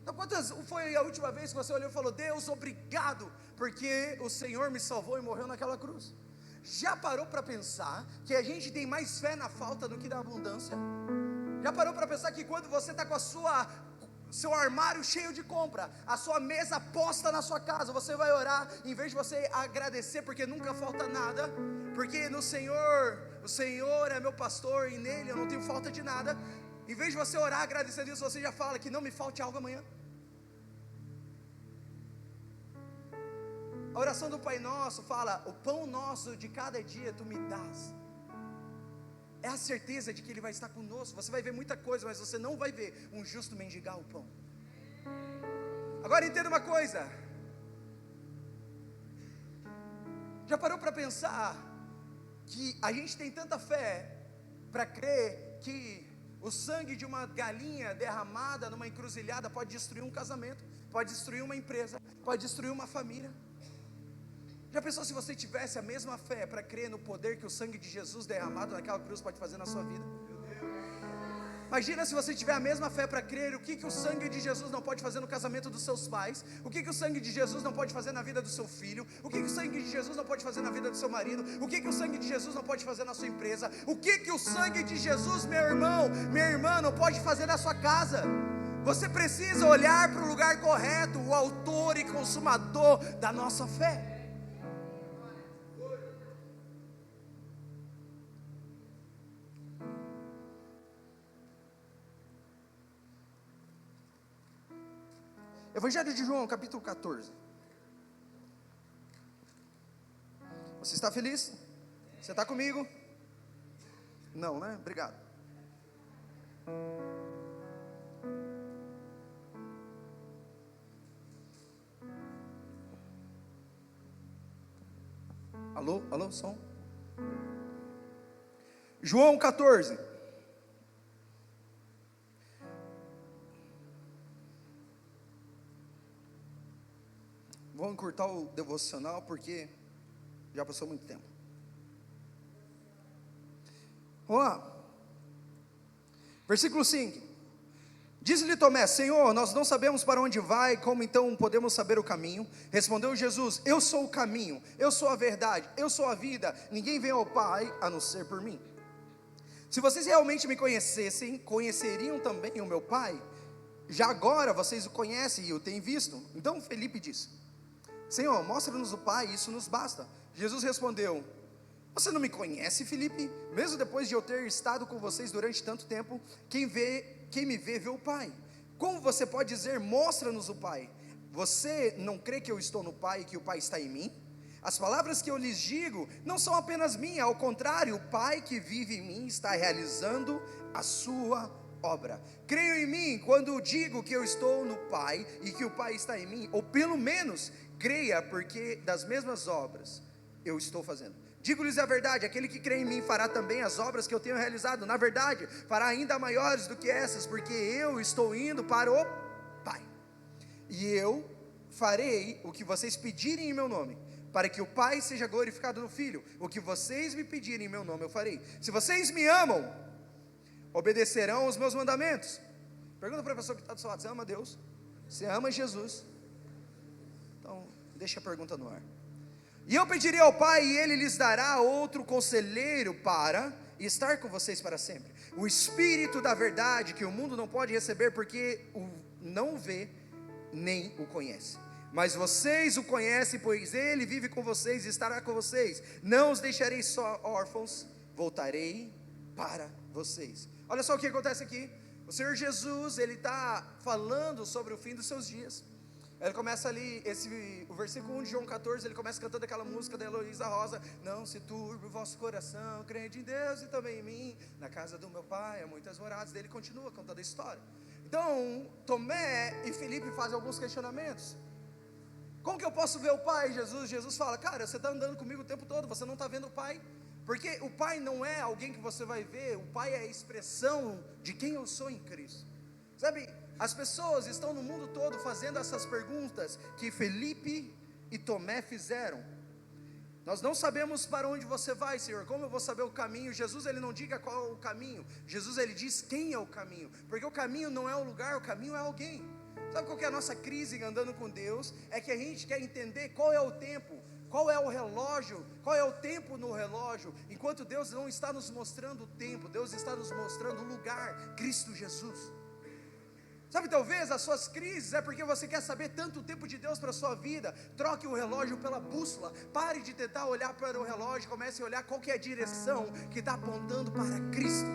Então, quantas foi a última vez que você olhou e falou: Deus, obrigado, porque o Senhor me salvou e morreu naquela cruz? Já parou para pensar que a gente tem mais fé na falta do que na abundância? Já parou para pensar que quando você está com seu armário cheio de compra, a sua mesa posta na sua casa, você vai orar, em vez de você agradecer porque nunca falta nada, porque no Senhor, o Senhor é meu pastor e nele eu não tenho falta de nada. Em vez de você orar agradecendo isso, você já fala: que não me falte algo amanhã. A oração do Pai Nosso fala: o pão nosso de cada dia tu me dás. É a certeza de que Ele vai estar conosco. Você vai ver muita coisa, mas você não vai ver um justo mendigar o pão. Agora entenda uma coisa. Já parou para pensar que a gente tem tanta fé para crer que o sangue de uma galinha derramada numa encruzilhada pode destruir um casamento, pode destruir uma empresa, pode destruir uma família? Já pensou se você tivesse a mesma fé para crer no poder que o sangue de Jesus derramado naquela cruz pode fazer na sua vida? Imagina se você tiver a mesma fé para crer o que o sangue de Jesus não pode fazer no casamento dos seus pais, o que o sangue de Jesus não pode fazer na vida do seu filho, o que o sangue de Jesus não pode fazer na vida do seu marido, o que o sangue de Jesus não pode fazer na sua empresa, o que o sangue de Jesus, meu irmão, minha irmã, não pode fazer na sua casa. Você precisa olhar para o lugar correto, o autor e consumador da nossa fé. Evangelho de João, capítulo 14. Você está feliz? Você está comigo? Não, né? Obrigado. Alô, alô, som. João 14. Vou encurtar o devocional porque já passou muito tempo. Vamos lá. Versículo 5. Disse-lhe Tomé: Senhor, nós não sabemos para onde vai, como então podemos saber o caminho? Respondeu Jesus: Eu sou o caminho, eu sou a verdade, eu sou a vida, ninguém vem ao Pai a não ser por mim. Se vocês realmente me conhecessem, conheceriam também o meu Pai. Já agora vocês o conhecem e o têm visto. Então Felipe disse: Senhor, mostra-nos o Pai, isso nos basta. Jesus respondeu: Você não me conhece, Felipe? Mesmo depois de eu ter estado com vocês durante tanto tempo, quem me vê, vê o Pai. Como você pode dizer, mostra-nos o Pai? Você não crê que eu estou no Pai e que o Pai está em mim? As palavras que eu lhes digo não são apenas minhas, ao contrário, o Pai que vive em mim está realizando a sua obra. Creio em mim quando digo que eu estou no Pai e que o Pai está em mim, ou pelo menos creia, porque das mesmas obras eu estou fazendo. Digo-lhes a verdade, aquele que crê em mim fará também as obras que eu tenho realizado. Na verdade, fará ainda maiores do que essas, porque eu estou indo para o Pai. E eu farei o que vocês pedirem em meu nome, para que o Pai seja glorificado no Filho. O que vocês me pedirem em meu nome eu farei. Se vocês me amam, obedecerão os meus mandamentos. Pergunta para a pessoa que está do seu lado: você ama Deus? Você ama Jesus? Então, deixa a pergunta no ar. E eu pedirei ao Pai, e Ele lhes dará outro conselheiro para estar com vocês para sempre, o Espírito da verdade, que o mundo não pode receber, porque o não vê, nem o conhece. Mas vocês o conhecem, pois Ele vive com vocês e estará com vocês. Não os deixarei só órfãos, voltarei para vocês. Olha só o que acontece aqui. O Senhor Jesus, Ele está falando sobre o fim dos seus dias. Ele começa ali, o versículo 1 de João 14, ele começa cantando aquela música da Heloísa Rosa: Não se turbe o vosso coração, crede em Deus e também em mim, na casa do meu Pai há muitas moradas. Daí ele continua contando a história. Então, Tomé e Felipe fazem alguns questionamentos. Como que eu posso ver o Pai, Jesus? Jesus fala: cara, você está andando comigo o tempo todo, você não está vendo o Pai. Porque o Pai não é alguém que você vai ver, o Pai é a expressão de quem eu sou em Cristo. Sabe, as pessoas estão no mundo todo fazendo essas perguntas que Felipe e Tomé fizeram. Nós não sabemos para onde você vai, Senhor. Como eu vou saber o caminho? Jesus, Ele não diga qual é o caminho. Jesus, Ele diz quem é o caminho. Porque o caminho não é o lugar, o caminho é alguém. Sabe qual que é a nossa crise andando com Deus? É que a gente quer entender qual é o tempo, qual é o relógio, qual é o tempo no relógio, enquanto Deus não está nos mostrando o tempo, Deus está nos mostrando o lugar, Cristo Jesus. Sabe, talvez as suas crises é porque você quer saber tanto o tempo de Deus para a sua vida. Troque o relógio pela bússola. Pare de tentar olhar para o relógio, comece a olhar qual que é a direção que está apontando para Cristo.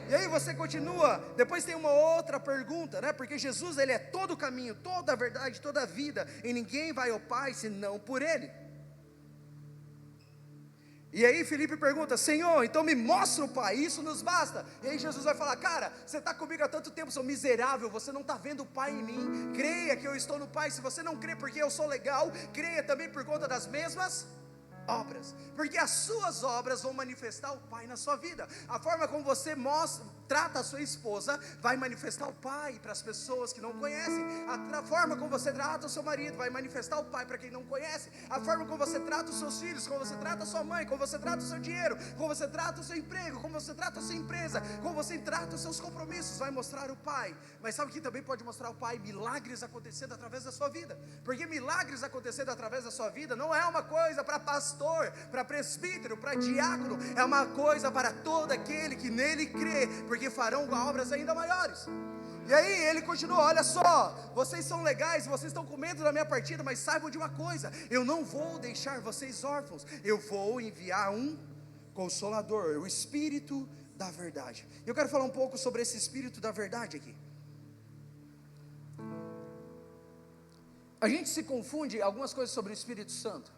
E aí você continua, depois tem uma outra pergunta, né? Porque Jesus, Ele é todo o caminho, toda a verdade, toda a vida, e ninguém vai ao Pai senão por Ele. E aí Felipe pergunta: Senhor, então me mostra o Pai, isso nos basta. E aí Jesus vai falar: cara, você está comigo há tanto tempo, seu miserável, você não está vendo o Pai em mim. Creia que eu estou no Pai. Se você não crê porque eu sou legal, creia também por conta das mesmas obras, porque as suas obras vão manifestar o Pai na sua vida. A forma como você trata a sua esposa vai manifestar o Pai para as pessoas que não conhecem. A forma como você trata o seu marido vai manifestar o Pai para quem não conhece. A forma como você trata os seus filhos, como você trata a sua mãe, como você trata o seu dinheiro, como você trata o seu emprego, como você trata a sua empresa, como você trata os seus compromissos, vai mostrar o Pai. Mas sabe o que também pode mostrar o Pai? Milagres acontecendo através da sua vida. Porque milagres acontecendo através da sua vida não é uma coisa para pastor, para presbítero, para diácono, é uma coisa para todo aquele que nele crê, porque farão obras ainda maiores. E aí ele continua: olha só, vocês são legais, vocês estão com medo da minha partida, mas saibam de uma coisa: eu não vou deixar vocês órfãos, eu vou enviar um Consolador, o Espírito da verdade. Eu quero falar um pouco sobre esse Espírito da verdade aqui. A gente se confunde algumas coisas sobre o Espírito Santo.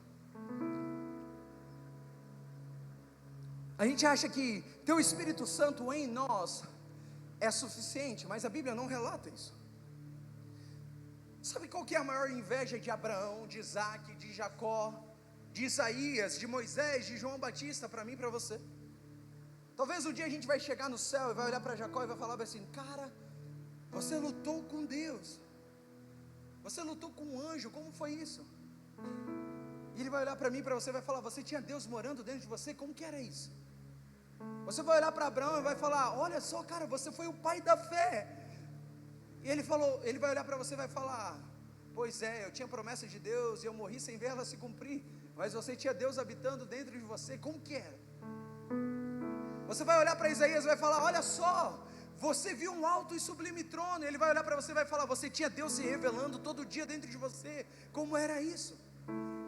A gente acha que ter o Espírito Santo em nós é suficiente, mas a Bíblia não relata isso. Sabe qual que é a maior inveja de Abraão, de Isaac, de Jacó, de Isaías, de Moisés, de João Batista, para mim e para você? Talvez um dia a gente vai chegar no céu e vai olhar para Jacó e vai falar assim: cara, você lutou com Deus, você lutou com um anjo, como foi isso? E ele vai olhar para mim e para você e vai falar: você tinha Deus morando dentro de você, como que era isso? Você vai olhar para Abraão e vai falar: olha só, cara, você foi o pai da fé. E ele falou, ele vai olhar para você e vai falar: pois é, eu tinha promessa de Deus e eu morri sem ver ela se cumprir, mas você tinha Deus habitando dentro de você, como que era? Você vai olhar para Isaías e vai falar: olha só, você viu um alto e sublime trono. Ele vai olhar para você e vai falar: você tinha Deus se revelando todo dia dentro de você, como era isso?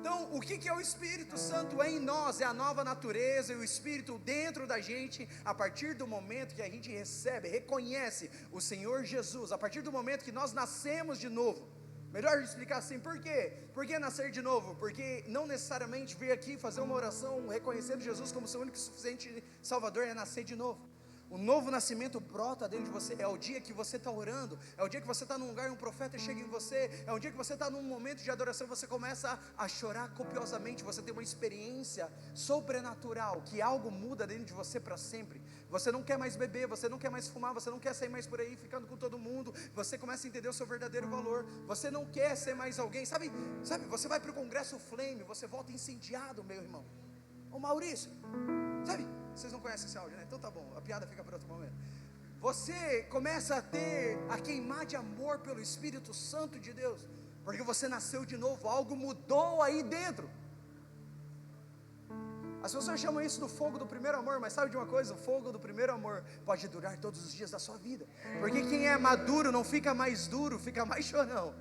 Então, o que é o Espírito Santo em nós? É a nova natureza e o Espírito dentro da gente, a partir do momento que a gente recebe, reconhece o Senhor Jesus, a partir do momento que nós nascemos de novo. Melhor explicar assim, por quê? Por que nascer de novo? Porque não necessariamente vir aqui fazer uma oração reconhecendo Jesus como seu único e suficiente Salvador é nascer de novo. O novo nascimento brota dentro de você. É o dia que você está orando, é o dia que você está num lugar e um profeta chega em você, é o dia que você está num momento de adoração e você começa a chorar copiosamente. Você tem uma experiência sobrenatural, que algo muda dentro de você para sempre. Você não quer mais beber, você não quer mais fumar, você não quer sair mais por aí ficando com todo mundo. Você começa a entender o seu verdadeiro valor. Você não quer ser mais alguém, sabe, você vai para o congresso Flame, você volta incendiado, meu irmão. Ô Maurício, sabe, vocês não conhecem esse áudio, né? Então tá bom, a piada fica para outro momento. Você começa a queimar de amor pelo Espírito Santo de Deus, porque você nasceu de novo, algo mudou aí dentro. As pessoas chamam isso do fogo do primeiro amor, mas sabe de uma coisa? O fogo do primeiro amor pode durar todos os dias da sua vida, porque quem é maduro não fica mais duro, fica mais chorão.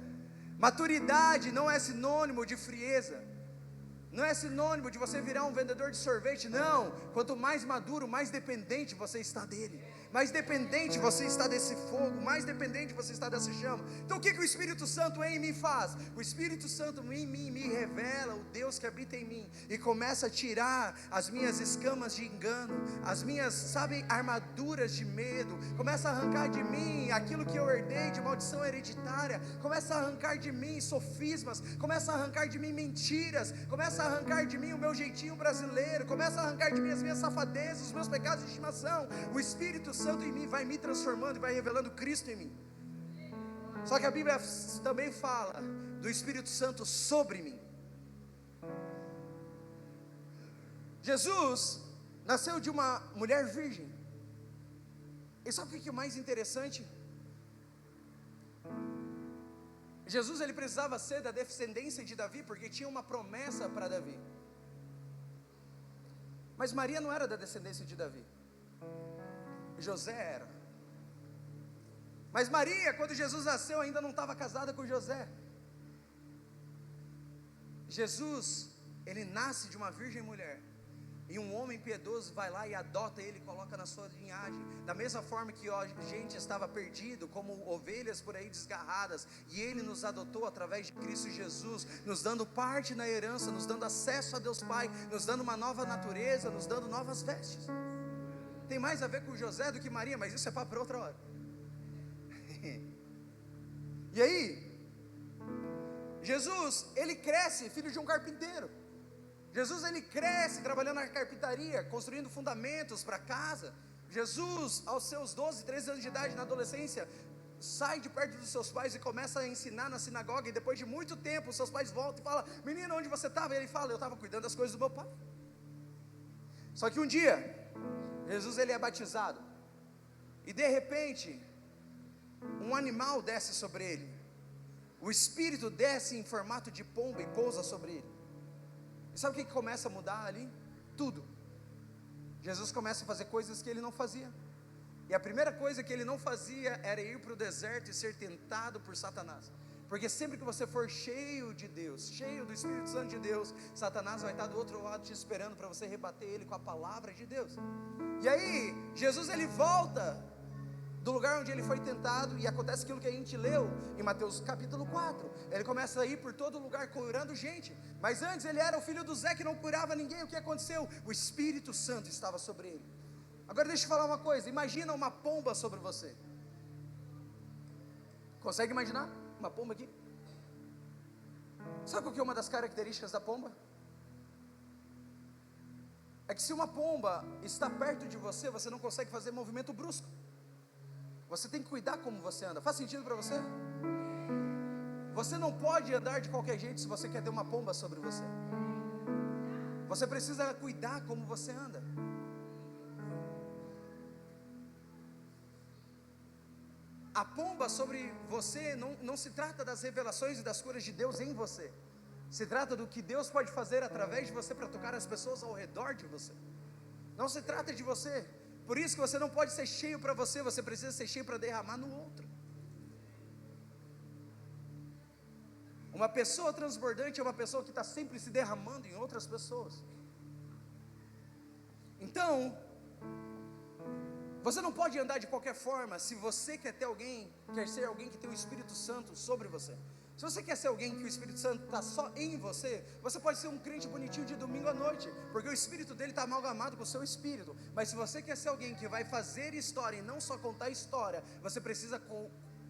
Maturidade não é sinônimo de frieza, não é sinônimo de você virar um vendedor de sorvete, não. Quanto mais maduro, mais dependente você está dele, mais dependente você está desse fogo, mais dependente você está dessa chama. Então o que o Espírito Santo em mim faz? O Espírito Santo em mim me revela o Deus que habita em mim, e começa a tirar as minhas escamas de engano, as minhas, armaduras de medo, começa a arrancar de mim aquilo que eu herdei de maldição hereditária, começa a arrancar de mim sofismas, começa a arrancar de mim mentiras, começa a arrancar de mim o meu jeitinho brasileiro, começa a arrancar de mim as minhas safadezas, os meus pecados de estimação. O Espírito Santo em mim vai me transformando e vai revelando Cristo em mim. Só que a Bíblia também fala do Espírito Santo sobre mim. Jesus nasceu de uma mulher virgem. E sabe o que é mais interessante? Jesus ele precisava ser da descendência de Davi, porque tinha uma promessa para Davi. Mas Maria não era da descendência de Davi, José era. Mas Maria, quando Jesus nasceu, ainda não estava casada com José. Jesus, ele nasce de uma virgem mulher, e um homem piedoso vai lá e adota ele e coloca na sua linhagem. Da mesma forma que a gente estava perdido, como ovelhas por aí desgarradas, e ele nos adotou através de Cristo Jesus, nos dando parte na herança, nos dando acesso a Deus Pai, nos dando uma nova natureza, nos dando novas vestes. Tem mais a ver com José do que Maria, mas isso é para outra hora. E aí, Jesus, ele cresce filho de um carpinteiro. Jesus ele cresce trabalhando na carpintaria, construindo fundamentos para casa. Jesus, aos seus 12, 13 anos de idade, na adolescência, sai de perto dos seus pais e começa a ensinar na sinagoga. E depois de muito tempo, os seus pais voltam e falam: menino, onde você estava? E ele fala: eu estava cuidando das coisas do meu pai. Só que um dia, Jesus ele é batizado, e de repente, um animal desce sobre ele. O Espírito desce em formato de pomba e pousa sobre ele. E sabe o que começa a mudar ali? Tudo. Jesus começa a fazer coisas que ele não fazia. E a primeira coisa que ele não fazia era ir para o deserto e ser tentado por Satanás. Porque sempre que você for cheio de Deus, cheio do Espírito Santo de Deus, Satanás vai estar do outro lado te esperando para você rebater ele com a palavra de Deus. E aí, Jesus ele volta do lugar onde ele foi tentado, e acontece aquilo que a gente leu em Mateus capítulo 4, ele começa a ir por todo lugar curando gente, mas antes ele era o filho do Zé que não curava ninguém. O que aconteceu? O Espírito Santo estava sobre ele. Agora deixa eu falar uma coisa, imagina uma pomba sobre você. Consegue imaginar uma pomba aqui? Sabe qual que é uma das características da pomba? É que se uma pomba está perto de você, você não consegue fazer movimento brusco. Você tem que cuidar como você anda. Faz sentido para você? Você não pode andar de qualquer jeito se você quer ter uma pomba sobre você. Você precisa cuidar como você anda. a pomba sobre você não se trata das revelações e das curas de Deus em você. Se trata do que Deus pode fazer através de você para tocar as pessoas ao redor de você. Não se trata de você. Por isso que você não pode ser cheio para você, você precisa ser cheio para derramar no outro. Uma pessoa transbordante é uma pessoa que está sempre se derramando em outras pessoas. Então, você não pode andar de qualquer forma. Se você quer ser alguém que tem o Espírito Santo sobre você, se você quer ser alguém que o Espírito Santo está só em você, você pode ser um crente bonitinho de domingo à noite, porque o Espírito dele está amalgamado com o seu Espírito. Mas se você quer ser alguém que vai fazer história e não só contar história, você precisa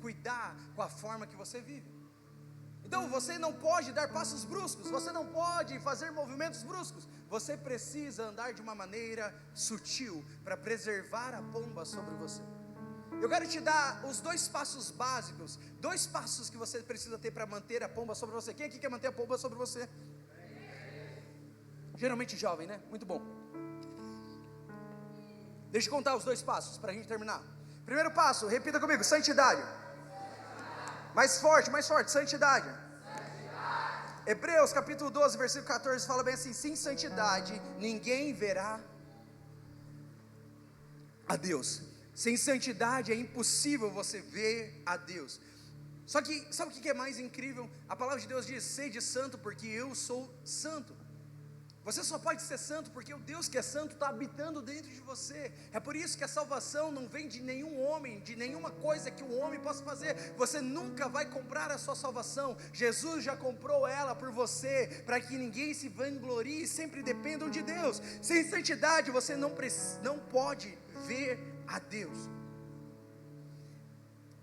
cuidar com a forma que você vive. Então você não pode dar passos bruscos, você não pode fazer movimentos bruscos, você precisa andar de uma maneira sutil, para preservar a pomba sobre você. Eu quero te dar os 2 passos básicos, 2 passos que você precisa ter para manter a pomba sobre você. Quem aqui quer manter a pomba sobre você? Geralmente jovem, né? Muito bom. Deixa eu contar os 2 passos para a gente terminar. Primeiro passo, repita comigo: santidade. Mais forte, santidade. Hebreus capítulo 12, versículo 14 fala bem assim: sem santidade ninguém verá a Deus. Sem santidade é impossível você ver a Deus. Só que, sabe o que é mais incrível? A palavra de Deus diz: sede santo porque eu sou santo. Você só pode ser santo porque o Deus que é santo está habitando dentro de você. É por isso que a salvação não vem de nenhum homem, de nenhuma coisa que o homem possa fazer. Você nunca vai comprar a sua salvação. Jesus já comprou ela por você, para que ninguém se vanglorie e sempre dependam de Deus. Sem santidade você não pode ver a Deus.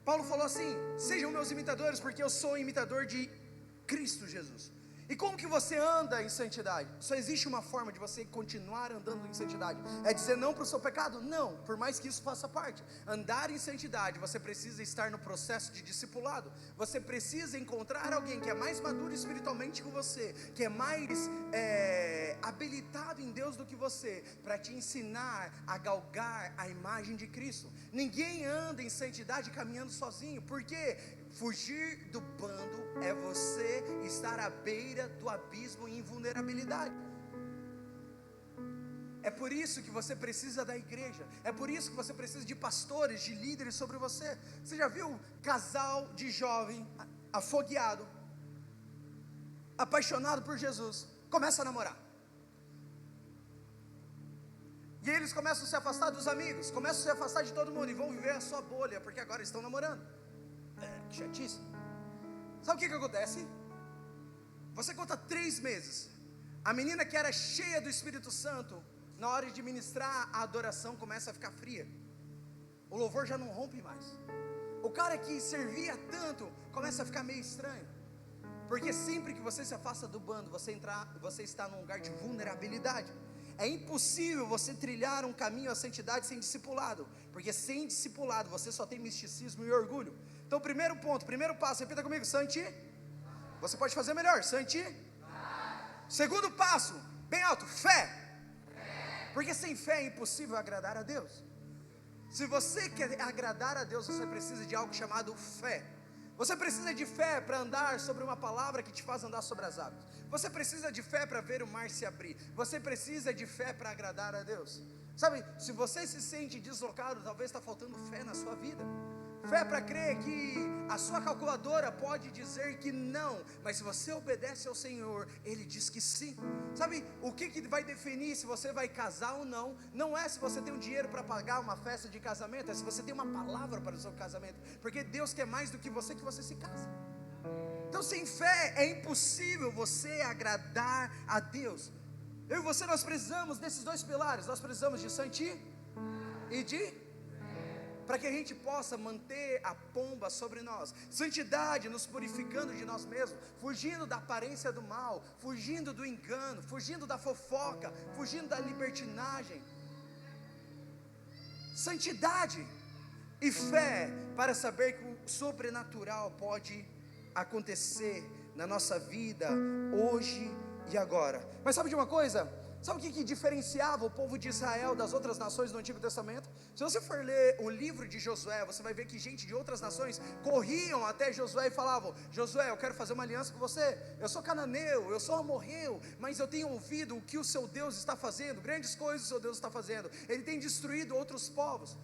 Paulo falou assim: sejam meus imitadores, porque eu sou imitador de Cristo Jesus. E como que você anda em santidade? Só existe uma forma de você continuar andando em santidade: é dizer não para o seu pecado? Não, por mais que isso faça parte. Andar em santidade, você precisa estar no processo de discipulado. Você precisa encontrar alguém que é mais maduro espiritualmente que você, que é mais habilitado em Deus do que você, para te ensinar a galgar a imagem de Cristo. Ninguém anda em santidade caminhando sozinho. Por quê? Fugir do bando é você estar à beira do abismo em vulnerabilidade. É por isso que você precisa da igreja. É por isso que você precisa de pastores, de líderes sobre você. Você já viu um casal de jovem afogueado, apaixonado por Jesus, começa a namorar? E eles começam a se afastar dos amigos, começam a se afastar de todo mundo e vão viver a sua bolha, porque agora estão namorando. Que chatice. Sabe o que acontece? Você conta 3 meses. A menina que era cheia do Espírito Santo, na hora de ministrar a adoração, começa a ficar fria. O louvor já não rompe mais. O cara que servia tanto começa a ficar meio estranho, porque sempre que você se afasta do bando, você está num lugar de vulnerabilidade. É impossível você trilhar um caminho à santidade sem discipulado, porque sem discipulado você só tem misticismo e orgulho. Então, primeiro ponto, primeiro passo, repita comigo: você pode fazer melhor, Segundo passo, bem alto: fé. Porque sem fé é impossível agradar a Deus. Se você quer agradar a Deus, você precisa de algo chamado fé. Você precisa de fé para andar sobre uma palavra que te faz andar sobre as águas. Você precisa de fé para ver o mar se abrir. Você precisa de fé para agradar a Deus. Sabe, se você se sente deslocado, talvez está faltando fé na sua vida. Fé para crer que a sua calculadora pode dizer que não, mas se você obedece ao Senhor, Ele diz que sim. Sabe, o que vai definir se você vai casar ou não, não é se você tem um dinheiro para pagar uma festa de casamento, é se você tem uma palavra para o seu casamento, porque Deus quer mais do que você se casa. Então, sem fé é impossível você agradar a Deus. Eu e você, nós precisamos desses 2 pilares. Nós precisamos de santidade e para que a gente possa manter a pomba sobre nós. Santidade nos purificando de nós mesmos, fugindo da aparência do mal, fugindo do engano, fugindo da fofoca, fugindo da libertinagem. Santidade e fé para saber que o sobrenatural pode acontecer na nossa vida hoje e agora. Mas sabe de uma coisa? Sabe o que diferenciava o povo de Israel das outras nações do Antigo Testamento? Se você for ler o livro de Josué, você vai ver que gente de outras nações corriam até Josué e falavam: Josué, eu quero fazer uma aliança com você. Eu sou cananeu, eu sou amorreu, mas eu tenho ouvido o que o seu Deus está fazendo. Grandes coisas o seu Deus está fazendo. Ele tem destruído outros povos.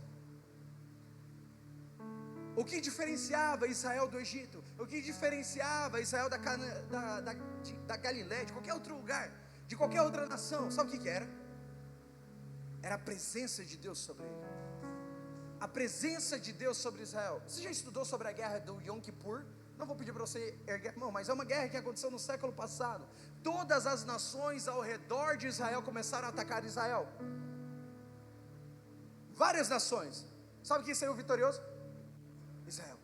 O que diferenciava Israel do Egito? O que diferenciava Israel da Galiléia, de qualquer outro lugar, de qualquer outra nação? Sabe o que era? Era a presença de Deus sobre ele. A presença de Deus sobre Israel. Você já estudou sobre a guerra do Yom Kippur? Não vou pedir para você erguer a mão, mas é uma guerra que aconteceu no século passado. Todas as nações ao redor de Israel começaram a atacar Israel. Várias nações. Sabe quem saiu vitorioso? Israel.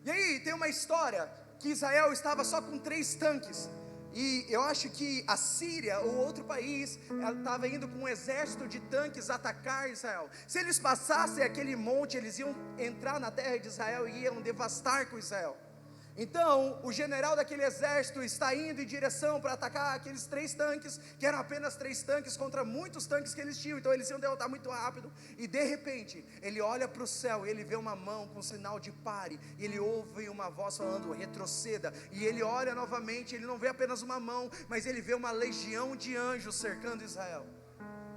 E aí tem uma história que Israel estava só com 3 tanques. E eu acho que a Síria ou outro país, ela estava indo com um exército de tanques atacar Israel. Se eles passassem aquele monte, eles iam entrar na terra de Israel e iam devastar com Israel. Então o general daquele exército está indo em direção para atacar aqueles 3 tanques, que eram apenas 3 tanques contra muitos tanques que eles tinham. Então eles iam derrotar muito rápido. E de repente ele olha para o céu e ele vê uma mão com sinal de pare, e ele ouve uma voz falando: retroceda. E ele olha novamente, ele não vê apenas uma mão, mas ele vê uma legião de anjos cercando Israel.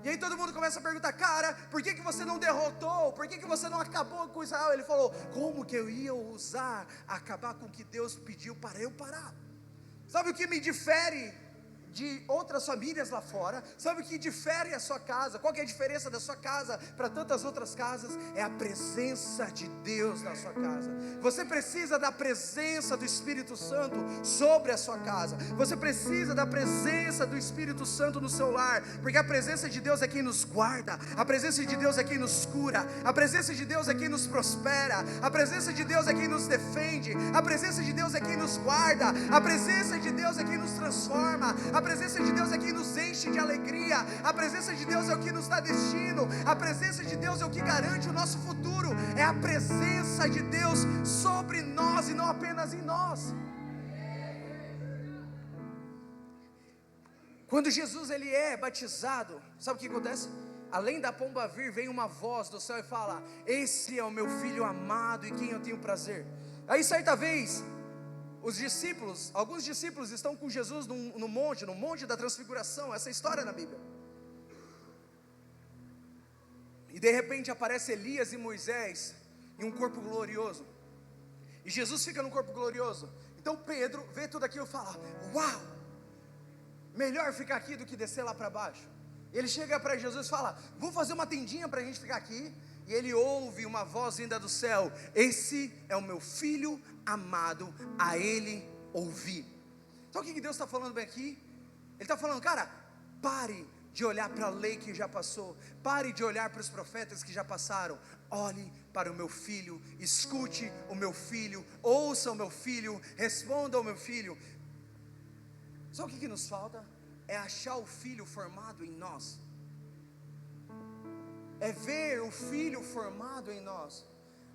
E aí todo mundo começa a perguntar: cara, por que você não derrotou? Por que você não acabou com Israel? Ele falou: como que eu ia ousar acabar com o que Deus pediu para eu parar? Sabe o que me difere de outras famílias lá fora? Sabe o que difere a sua casa? Qual que é a diferença da sua casa para tantas outras casas? É a presença de Deus na sua casa. Você precisa da presença do Espírito Santo sobre a sua casa. Você precisa da presença do Espírito Santo no seu lar, porque a presença de Deus é quem nos guarda, a presença de Deus é quem nos cura, a presença de Deus é quem nos prospera, a presença de Deus é quem nos defende, a presença de Deus é quem nos guarda, a presença de Deus é quem nos transforma, a presença de Deus é quem nos enche de alegria, a presença de Deus é o que nos dá destino, a presença de Deus é o que garante o nosso futuro. É a presença de Deus sobre nós e não apenas em nós. Quando Jesus ele é batizado, sabe o que acontece? Além da pomba vir, vem uma voz do céu e fala: esse é o meu filho amado em quem eu tenho prazer. Aí certa vez, os discípulos, alguns discípulos estão com Jesus no monte da transfiguração. Essa história na Bíblia. E de repente aparece Elias e Moisés em um corpo glorioso. E Jesus fica no corpo glorioso. Então Pedro vê tudo aquilo e fala: uau, melhor ficar aqui do que descer lá para baixo. Ele chega para Jesus e fala: vamos fazer uma tendinha para a gente ficar aqui. E ele ouve uma voz vinda do céu: esse é o meu filho amado, a ele ouvi. Então o que Deus está falando bem aqui? Ele está falando: cara, pare de olhar para a lei que já passou, pare de olhar para os profetas que já passaram, olhe para o meu filho, escute o meu filho, ouça o meu filho, responda ao meu filho. Só o que nos falta? É achar o filho formado em nós, é ver o filho formado em nós.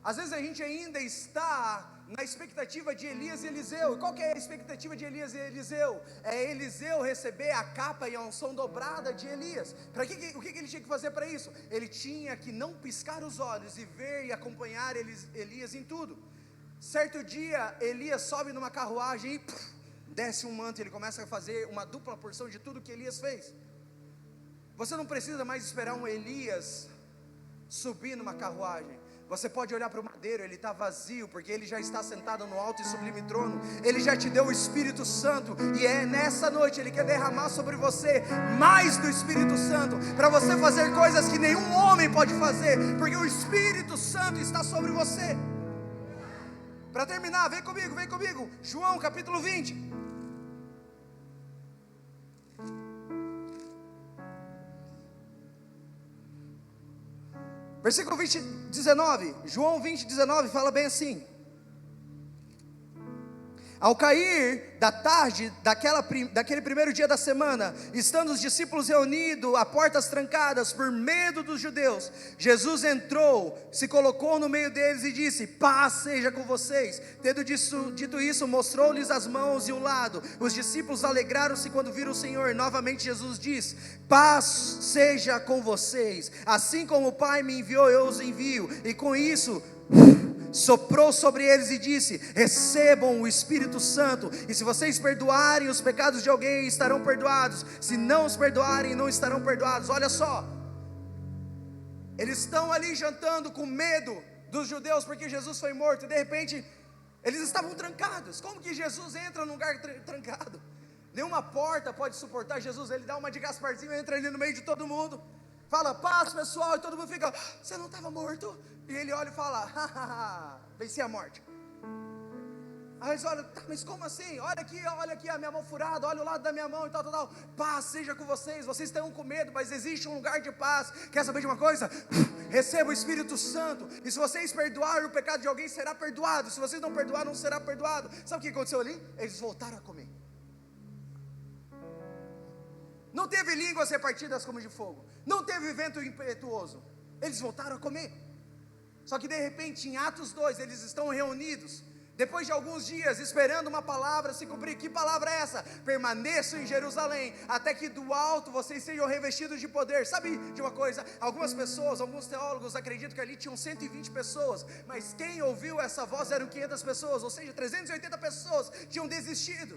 Às vezes a gente ainda está na expectativa de Elias e Eliseu. E qual que é a expectativa de Elias e Eliseu? É Eliseu receber a capa e a unção dobrada de Elias. O que ele tinha que fazer para isso? Ele tinha que não piscar os olhos e ver e acompanhar Elias em tudo. Certo dia, Elias sobe numa carruagem e desce um manto. Ele começa a fazer uma dupla porção de tudo que Elias fez. Você não precisa mais esperar um Elias subir numa carruagem. Você pode olhar para o madeiro, ele está vazio, porque ele já está sentado no alto e sublime trono. Ele já te deu o Espírito Santo, e é nessa noite ele quer derramar sobre você mais do Espírito Santo, para você fazer coisas que nenhum homem pode fazer, porque o Espírito Santo está sobre você. Para terminar, vem comigo, João capítulo 20. Versículo 19, João 20, 19 fala bem assim: Ao cair da tarde daquele primeiro dia da semana, estando os discípulos reunidos a portas trancadas por medo dos judeus, Jesus entrou, se colocou no meio deles e disse: paz seja com vocês. Tendo dito isso, mostrou-lhes as mãos e o lado. Os discípulos alegraram-se quando viram o Senhor. Novamente Jesus diz: paz seja com vocês. Assim como o Pai me enviou, eu os envio. E com isso soprou sobre eles e disse: recebam o Espírito Santo. E se vocês perdoarem os pecados de alguém, estarão perdoados. Se não os perdoarem, não estarão perdoados. Olha só, eles estão ali jantando com medo dos judeus, porque Jesus foi morto. E de repente, eles estavam trancados. Como que Jesus entra num lugar trancado? Nenhuma porta pode suportar Jesus. Ele dá uma de Gasparzinho, entra ali no meio de todo mundo, fala: paz pessoal, e todo mundo fica: você não estava morto? E ele olha e fala: venci a morte. Aí eles olham: tá, mas como assim? Olha aqui a minha mão furada, olha o lado da minha mão e tal. Paz seja com vocês, vocês estão com medo, mas existe um lugar de paz. Quer saber de uma coisa? Receba o Espírito Santo. E se vocês perdoarem o pecado de alguém, será perdoado. Se vocês não perdoar, não será perdoado. Sabe o que aconteceu ali? Eles voltaram a comer. Não teve línguas repartidas como de fogo, não teve vento impetuoso. Eles voltaram a comer. Só que de repente, em Atos 2, eles estão reunidos, depois de alguns dias, esperando uma palavra se cumprir. Que palavra é essa? Permaneçam em Jerusalém, até que do alto vocês sejam revestidos de poder. Sabe de uma coisa? Algumas pessoas, alguns teólogos acreditam que ali tinham 120 pessoas, mas quem ouviu essa voz eram 500 pessoas, ou seja, 380 pessoas tinham desistido.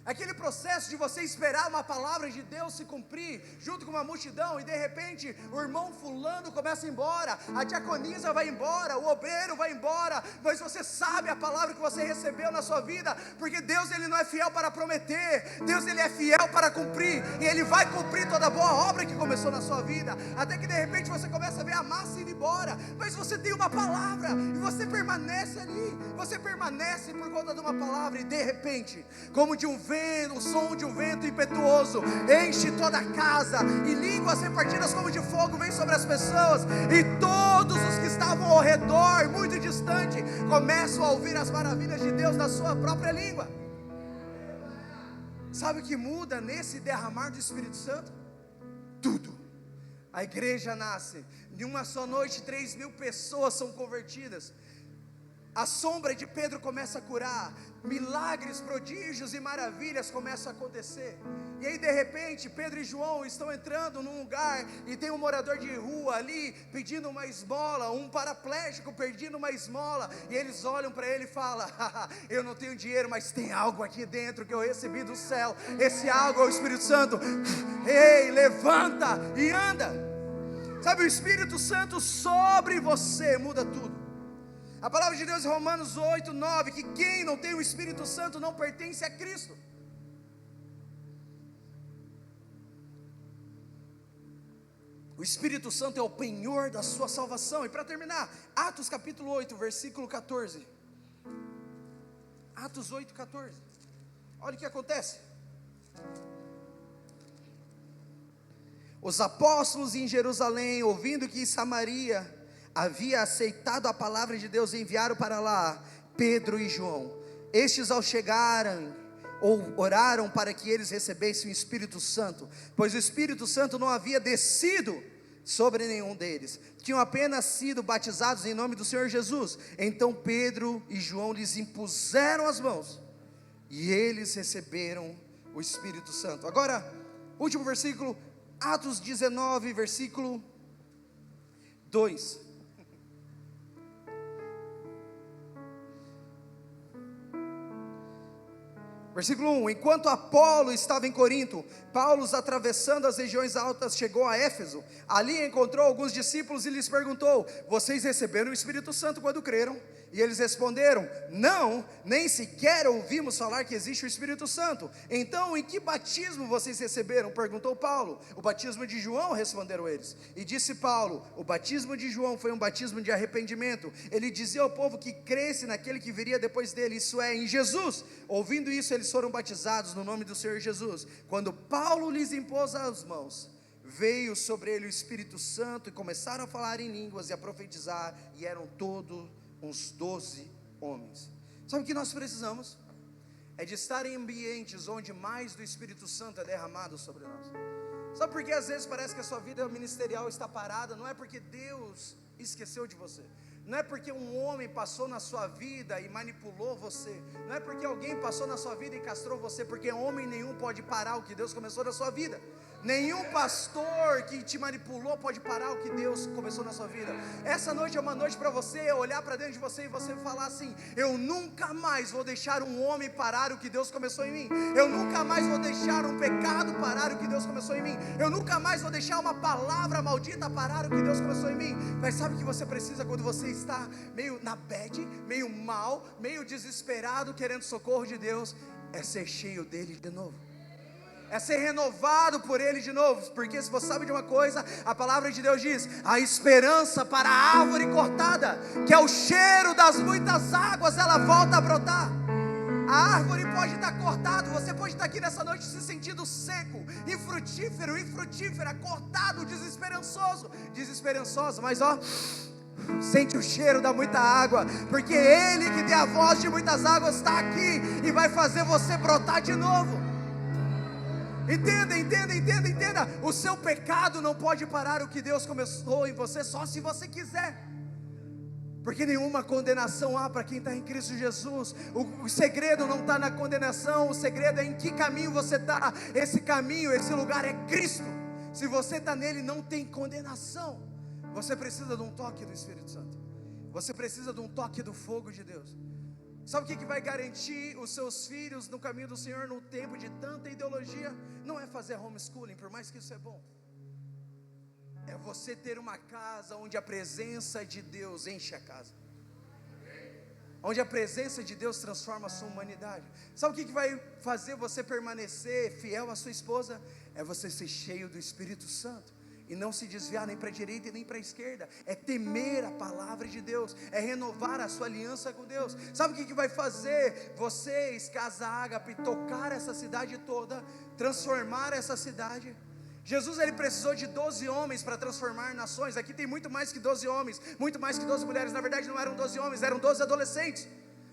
Aquele processo de você esperar uma palavra de Deus se cumprir, junto com uma multidão, e de repente o irmão fulano começa a ir embora, a diaconisa vai embora, o obreiro vai embora, mas você sabe a palavra que você recebeu na sua vida, porque Deus ele não é fiel para prometer, Deus ele é fiel para cumprir, e Ele vai cumprir toda a boa obra que começou na sua vida, até que de repente você começa a ver a massa indo embora, mas você tem uma palavra, e você permanece ali, você permanece por conta de uma palavra, e de repente, como de um vento, o som de um vento impetuoso enche toda a casa, e línguas repartidas como de fogo vem sobre as pessoas, e todos os que estavam ao redor, muito distante, começam a ouvir as maravilhas de Deus na sua própria língua. Sabe o que muda nesse derramar do Espírito Santo? Tudo. A igreja nasce, em uma só noite 3.000 pessoas são convertidas. A sombra de Pedro começa a curar, milagres, prodígios e maravilhas começam a acontecer. E aí de repente Pedro e João estão entrando num lugar, e tem um morador de rua ali pedindo uma esmola, um paraplégico pedindo uma esmola, e eles olham para ele e falam: eu não tenho dinheiro, mas tem algo aqui dentro que eu recebi do céu, esse algo é o Espírito Santo. Ei, levanta e anda. Sabe, o Espírito Santo sobre você muda tudo. A palavra de Deus em Romanos 8, 9, que quem não tem o Espírito Santo não pertence a Cristo. O Espírito Santo é o penhor da sua salvação. E para terminar, Atos capítulo 8, versículo 14. Atos 8, 14. Olha o que acontece. Os apóstolos em Jerusalém, ouvindo que em Samaria havia aceitado a palavra de Deus, enviaram para lá Pedro e João. Estes, ao chegarem, oraram para que eles recebessem o Espírito Santo, pois o Espírito Santo não havia descido sobre nenhum deles, tinham apenas sido batizados em nome do Senhor Jesus. Então Pedro e João lhes impuseram as mãos, e eles receberam o Espírito Santo. Agora, último versículo, Atos 19, versículo 2. Versículo 1: enquanto Apolo estava em Corinto, Paulo, atravessando as regiões altas, chegou a Éfeso. Ali encontrou alguns discípulos e lhes perguntou: vocês receberam o Espírito Santo quando creram? E eles responderam: não, nem sequer ouvimos falar que existe o Espírito Santo. Então, em que batismo vocês receberam? Perguntou Paulo. O batismo de João, responderam eles. E disse Paulo: o batismo de João foi um batismo de arrependimento. Ele dizia ao povo que cresce naquele que viria depois dele, isso é, em Jesus. Ouvindo isso, eles foram batizados no nome do Senhor Jesus. Quando Paulo lhes impôs as mãos, veio sobre ele o Espírito Santo, e começaram a falar em línguas e a profetizar, e eram todos uns 12 homens. Sabe o que nós precisamos? é de estar em ambientes onde mais do Espírito Santo é derramado sobre nós. Sabe por que às vezes parece que a sua vida ministerial está parada? Não é porque Deus esqueceu de você, não é porque um homem passou na sua vida e manipulou você, não é porque alguém passou na sua vida e castrou você, porque homem nenhum pode parar o que Deus começou na sua vida. Nenhum pastor que te manipulou pode parar o que Deus começou na sua vida. Essa noite é uma noite para você olhar para dentro de você e você falar assim: eu nunca mais vou deixar um homem parar o que Deus começou em mim. Eu nunca mais vou deixar um pecado parar o que Deus começou em mim. Eu nunca mais vou deixar uma palavra maldita parar o que Deus começou em mim. Mas sabe o que você precisa quando você está meio na bad, meio mal, meio desesperado, querendo socorro de Deus? É ser cheio dele de novo, é ser renovado por Ele de novo. Porque se você sabe de uma coisa, a palavra de Deus diz: a esperança para a árvore cortada, que é o cheiro das muitas águas, ela volta a brotar. A árvore pode estar cortada, você pode estar aqui nessa noite se sentindo seco, infrutífera, cortado, desesperançoso, mas ó, sente o cheiro da muita água, porque Ele que tem a voz de muitas águas está aqui e vai fazer você brotar de novo. Entenda, o seu pecado não pode parar o que Deus começou em você, só se você quiser, porque nenhuma condenação há para quem está em Cristo Jesus. O segredo não está na condenação, o segredo é em que caminho você está. Esse caminho, esse lugar é Cristo. Se você está nele, não tem condenação. Você precisa de um toque do Espírito Santo, você precisa de um toque do fogo de Deus. Sabe o que vai garantir os seus filhos no caminho do Senhor no tempo de tanta ideologia? Não é fazer homeschooling, por mais que isso é bom. É você ter uma casa onde a presença de Deus enche a casa, onde a presença de Deus transforma a sua humanidade. Sabe o que vai fazer você permanecer fiel à sua esposa? É você ser cheio do Espírito Santo e não se desviar nem para a direita e nem para a esquerda. É temer a palavra de Deus, é renovar a sua aliança com Deus. Sabe o que vai fazer vocês, Casa Ágape, tocar essa cidade toda, transformar essa cidade? Jesus, ele precisou de 12 homens para transformar nações. Aqui tem muito mais que 12 homens, muito mais que 12 mulheres. Na verdade não eram 12 homens, eram 12 adolescentes.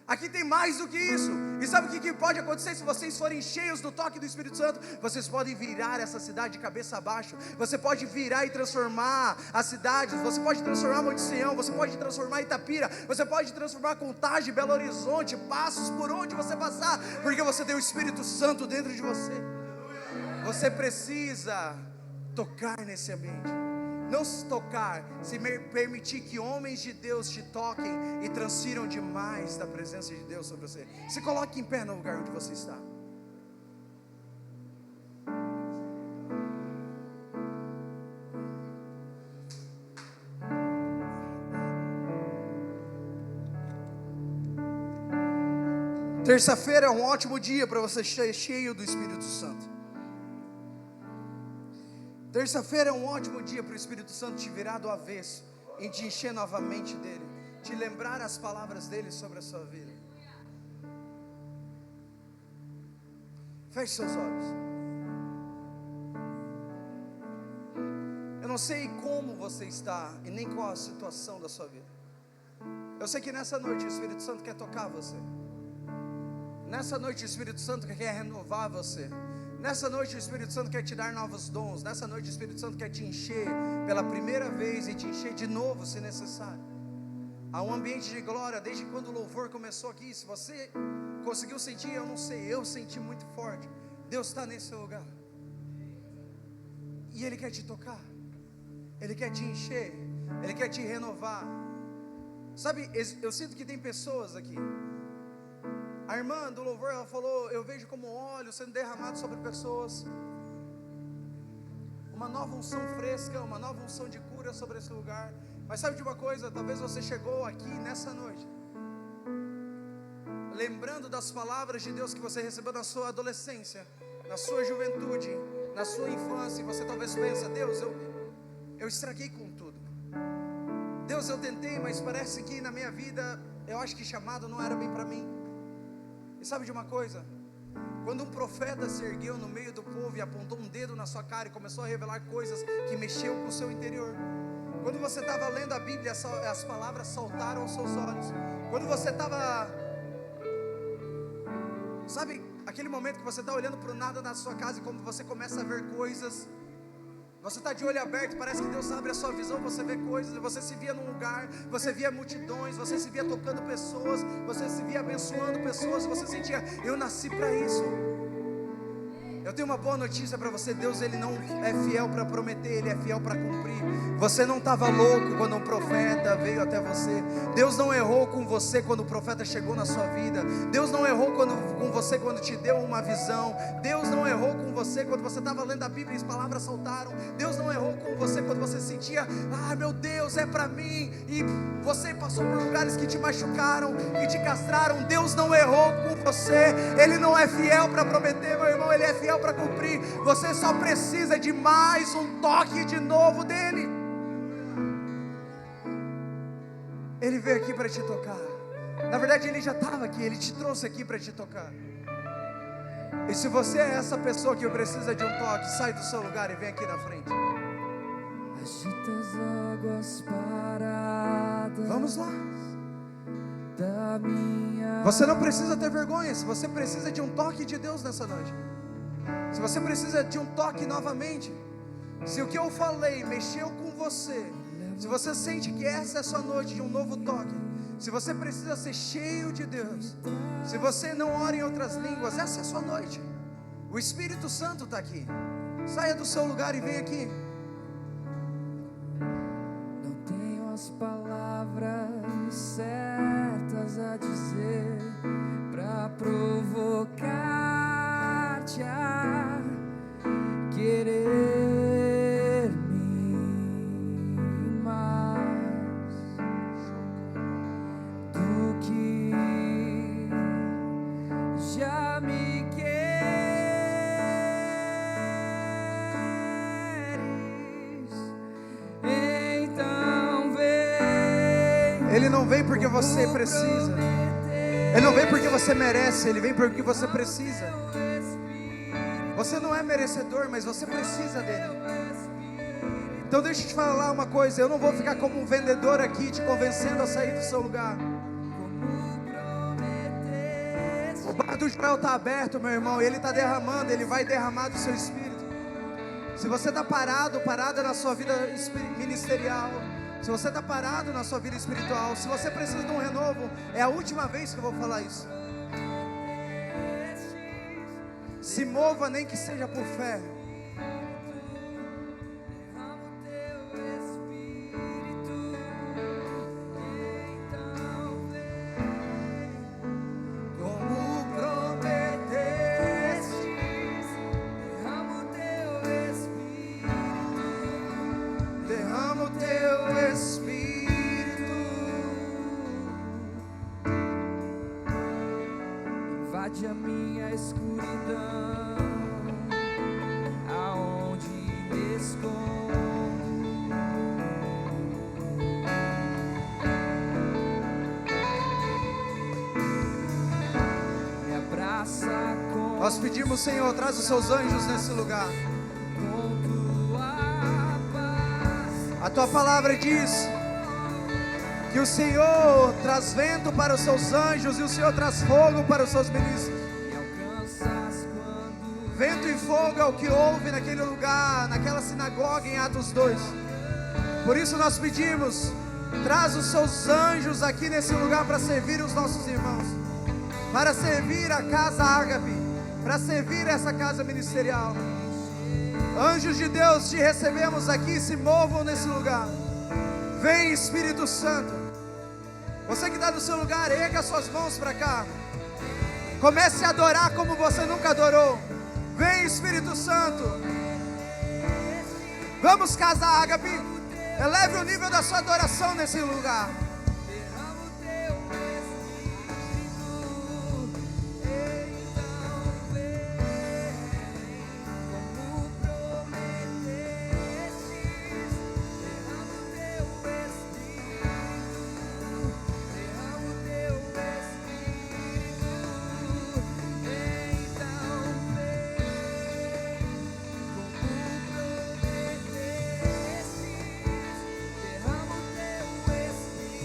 Aqui tem mais do que isso. E sabe o que pode acontecer se vocês forem cheios do toque do Espírito Santo? Vocês podem virar essa cidade de cabeça abaixo. Você pode virar e transformar as cidades. Você pode transformar Monte Sião, você pode transformar Itapira, você pode transformar Contagem, Belo Horizonte, Passos, por onde você passar, porque você tem o Espírito Santo dentro de você. Você precisa tocar nesse ambiente. Não se tocar, se permitir que homens de Deus te toquem e transfiram demais da presença de Deus sobre você. Se coloque em pé no lugar onde você está. Terça-feira é um ótimo dia para você ser cheio do Espírito Santo. Terça-feira é um ótimo dia para o Espírito Santo te virar do avesso e te encher novamente dele, te lembrar as palavras dele sobre a sua vida. Feche seus olhos. Eu não sei como você está e nem qual a situação da sua vida. Eu sei que nessa noite o Espírito Santo quer tocar você. Nessa noite o Espírito Santo quer renovar você. Nessa noite o Espírito Santo quer te dar novos dons. Nessa noite o Espírito Santo quer te encher pela primeira vez e te encher de novo se necessário. Há um ambiente de glória desde quando o louvor começou aqui. Se você conseguiu sentir, eu não sei, eu senti muito forte. Deus está nesse lugar e Ele quer te tocar, Ele quer te encher, Ele quer te renovar. Sabe, eu sinto que tem pessoas aqui. A irmã do louvor, ela falou: eu vejo como óleo sendo derramado sobre pessoas, uma nova unção fresca, uma nova unção de cura sobre esse lugar. Mas sabe de uma coisa, talvez você chegou aqui nessa noite lembrando das palavras de Deus que você recebeu na sua adolescência, na sua juventude, na sua infância, e você talvez pensa: Deus, eu estraguei com tudo. Deus, eu tentei, mas parece que na minha vida, eu acho que chamado não era bem para mim. E sabe de uma coisa? Quando um profeta se ergueu no meio do povo e apontou um dedo na sua cara e começou a revelar coisas que mexeu com o seu interior, quando você estava lendo a Bíblia, as palavras saltaram aos seus olhos. Quando você estava Sabe aquele momento que você está olhando para o nada na sua casa e como você começa a ver coisas? Você está de olho aberto, parece que Deus abre a sua visão, você vê coisas, você se via num lugar, você via multidões, você se via tocando pessoas, você se via abençoando pessoas, você sentia, eu nasci para isso. Eu tenho uma boa notícia para você. Deus, Ele não é fiel para prometer, Ele é fiel para cumprir. Você não estava louco quando um profeta veio até você. Deus não errou com você quando o profeta chegou na sua vida. Deus não errou com você quando te deu uma visão. Deus não errou com você quando você estava lendo a Bíblia e as palavras saltaram. Deus não errou com você quando você sentia, meu Deus, é para mim. E você passou por lugares que te machucaram, que te castraram. Deus não errou com você. Ele não é fiel para prometer, meu irmão. Ele é fiel para cumprir. Você só precisa de mais um toque de novo dele. Ele veio aqui para te tocar. Na verdade, ele já estava aqui. Ele te trouxe aqui para te tocar. E se você é essa pessoa que precisa de um toque, sai do seu lugar e vem aqui na frente. Agita as águas paradas. Vamos lá. Da minha... Você não precisa ter vergonha. Se você precisa de um toque de Deus nessa noite, se você precisa de um toque novamente, se o que eu falei mexeu com você, se você sente que essa é a sua noite de um novo toque, se você precisa ser cheio de Deus, se você não ora em outras línguas, essa é a sua noite. O Espírito Santo está aqui. Saia do seu lugar e vem aqui. Não tenho as palavras certas a dizer para provocar-te a querer-me mais do que já me queres. Então vem. Ele não vem porque você precisa. Ele não vem porque você merece. Ele vem porque você precisa. Você não é merecedor, mas você precisa dele. Então deixa eu te falar uma coisa. Eu não vou ficar como um vendedor aqui te convencendo a sair do seu lugar. O bar do Joel está aberto, meu irmão, e ele está derramando. Ele vai derramar do seu espírito. Se você está parada na sua vida ministerial, se você está parado na sua vida espiritual, se você precisa de um renovo, é a última vez que eu vou falar isso. Se mova, nem que seja por fé. Como prometeste, derrama o teu Espírito, derrama o teu Espírito. Invade a minha escuridão, aonde me escondo. Me abraça com... Nós pedimos, Senhor, traz os seus anjos nesse lugar. com tua paz. A tua palavra diz que o Senhor traz vento para os seus anjos e o Senhor traz fogo para os seus ministros. Me alcanças quando Vento e fogo é o que houve naquele lugar, naquela sinagoga em Atos 2. Por isso nós pedimos, traz os seus anjos aqui nesse lugar para servir os nossos irmãos, para servir a casa Ágape, para servir essa casa ministerial. Anjos de Deus, te recebemos aqui, se movam nesse lugar. Vem, Espírito Santo. Você que está no seu lugar, erga suas mãos para cá. Comece a adorar como você nunca adorou. Vem, Espírito Santo. Vamos, casa Ágape. Eleve o nível da sua adoração nesse lugar. derrama o teu Espírito, então vem, como prometeste, derrama o teu Espírito, derrama o teu Espírito, então vem, como prometeste, derrama o teu Espírito.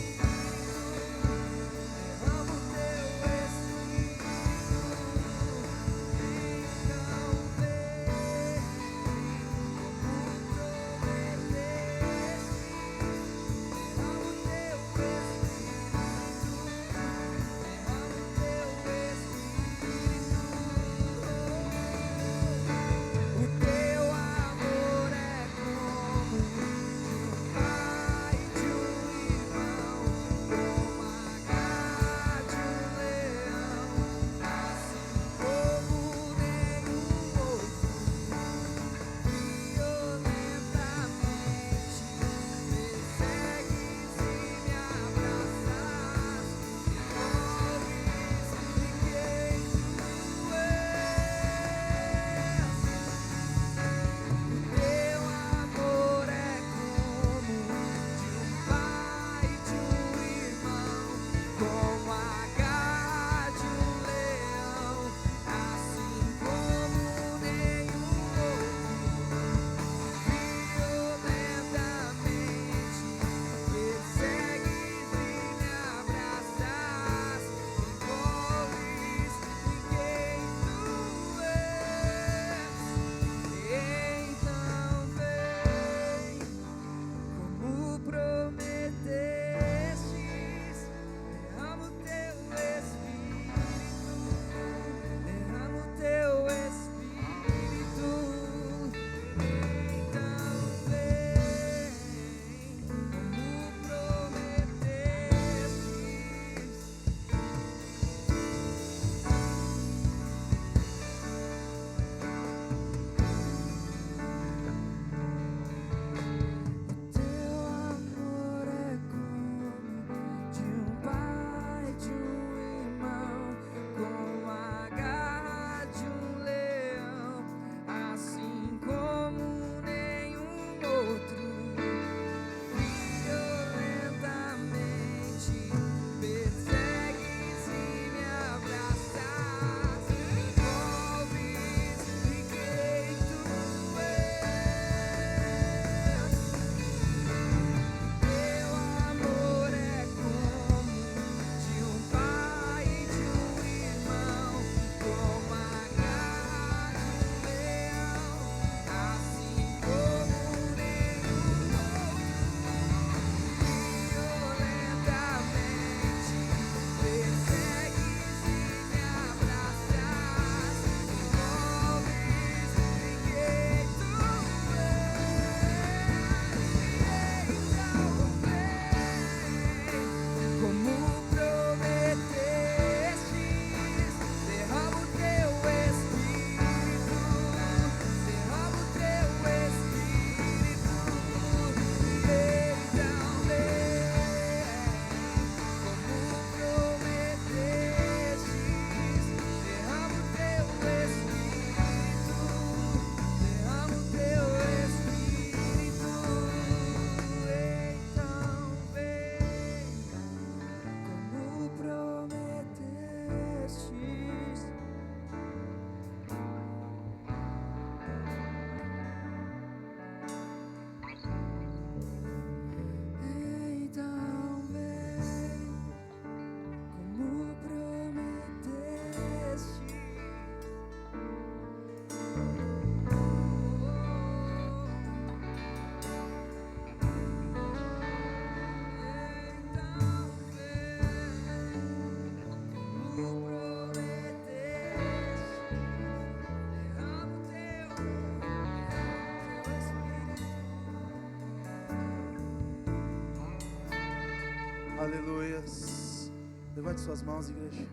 Aleluias. Levante suas mãos, igreja.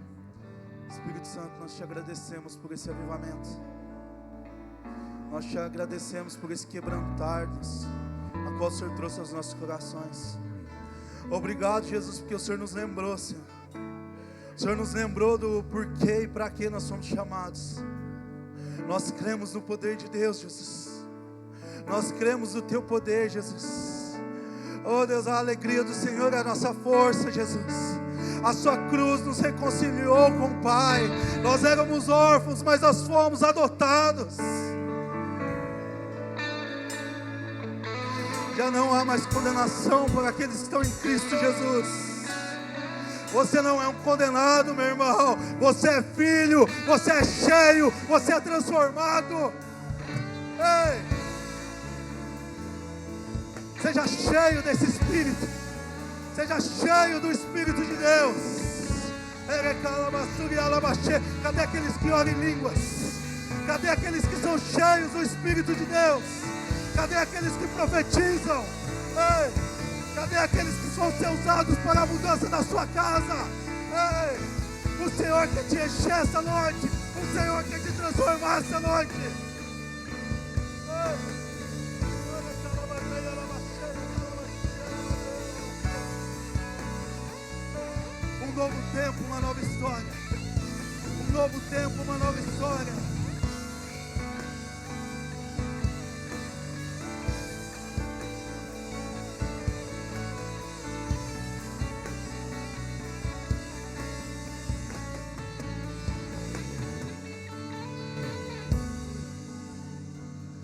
Espírito Santo, nós te agradecemos por esse avivamento. Nós te agradecemos por esse quebrantar-nos, a qual o Senhor trouxe aos nossos corações. Obrigado, Jesus, porque o Senhor nos lembrou, Senhor. O Senhor nos lembrou do porquê e para que nós somos chamados. Nós cremos no poder de Deus, Jesus. Nós cremos no Teu poder, Jesus. Oh Deus, a alegria do Senhor é a nossa força, Jesus. A Sua cruz nos reconciliou com o Pai. Nós éramos órfãos, mas nós fomos adotados. Já não há mais condenação para aqueles que estão em Cristo Jesus. Você não é um condenado, meu irmão. Você é filho, você é cheio, você é transformado. Ei! Seja cheio desse Espírito. Seja cheio do Espírito de Deus. Cadê aqueles que oram em línguas? Cadê aqueles que são cheios do Espírito de Deus? Cadê aqueles que profetizam? Ei, cadê aqueles que vão ser usados para a mudança da sua casa? Ei, o Senhor quer te encher essa noite. O Senhor quer te transformar essa noite. Ei. Um novo tempo, uma nova história. Um novo tempo, uma nova história.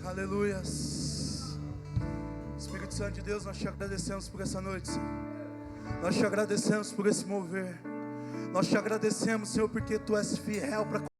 Aleluias. Espírito Santo de Deus, nós te agradecemos por essa noite, Senhor. Nós te agradecemos por esse mover. Nós te agradecemos, Senhor, porque Tu és fiel para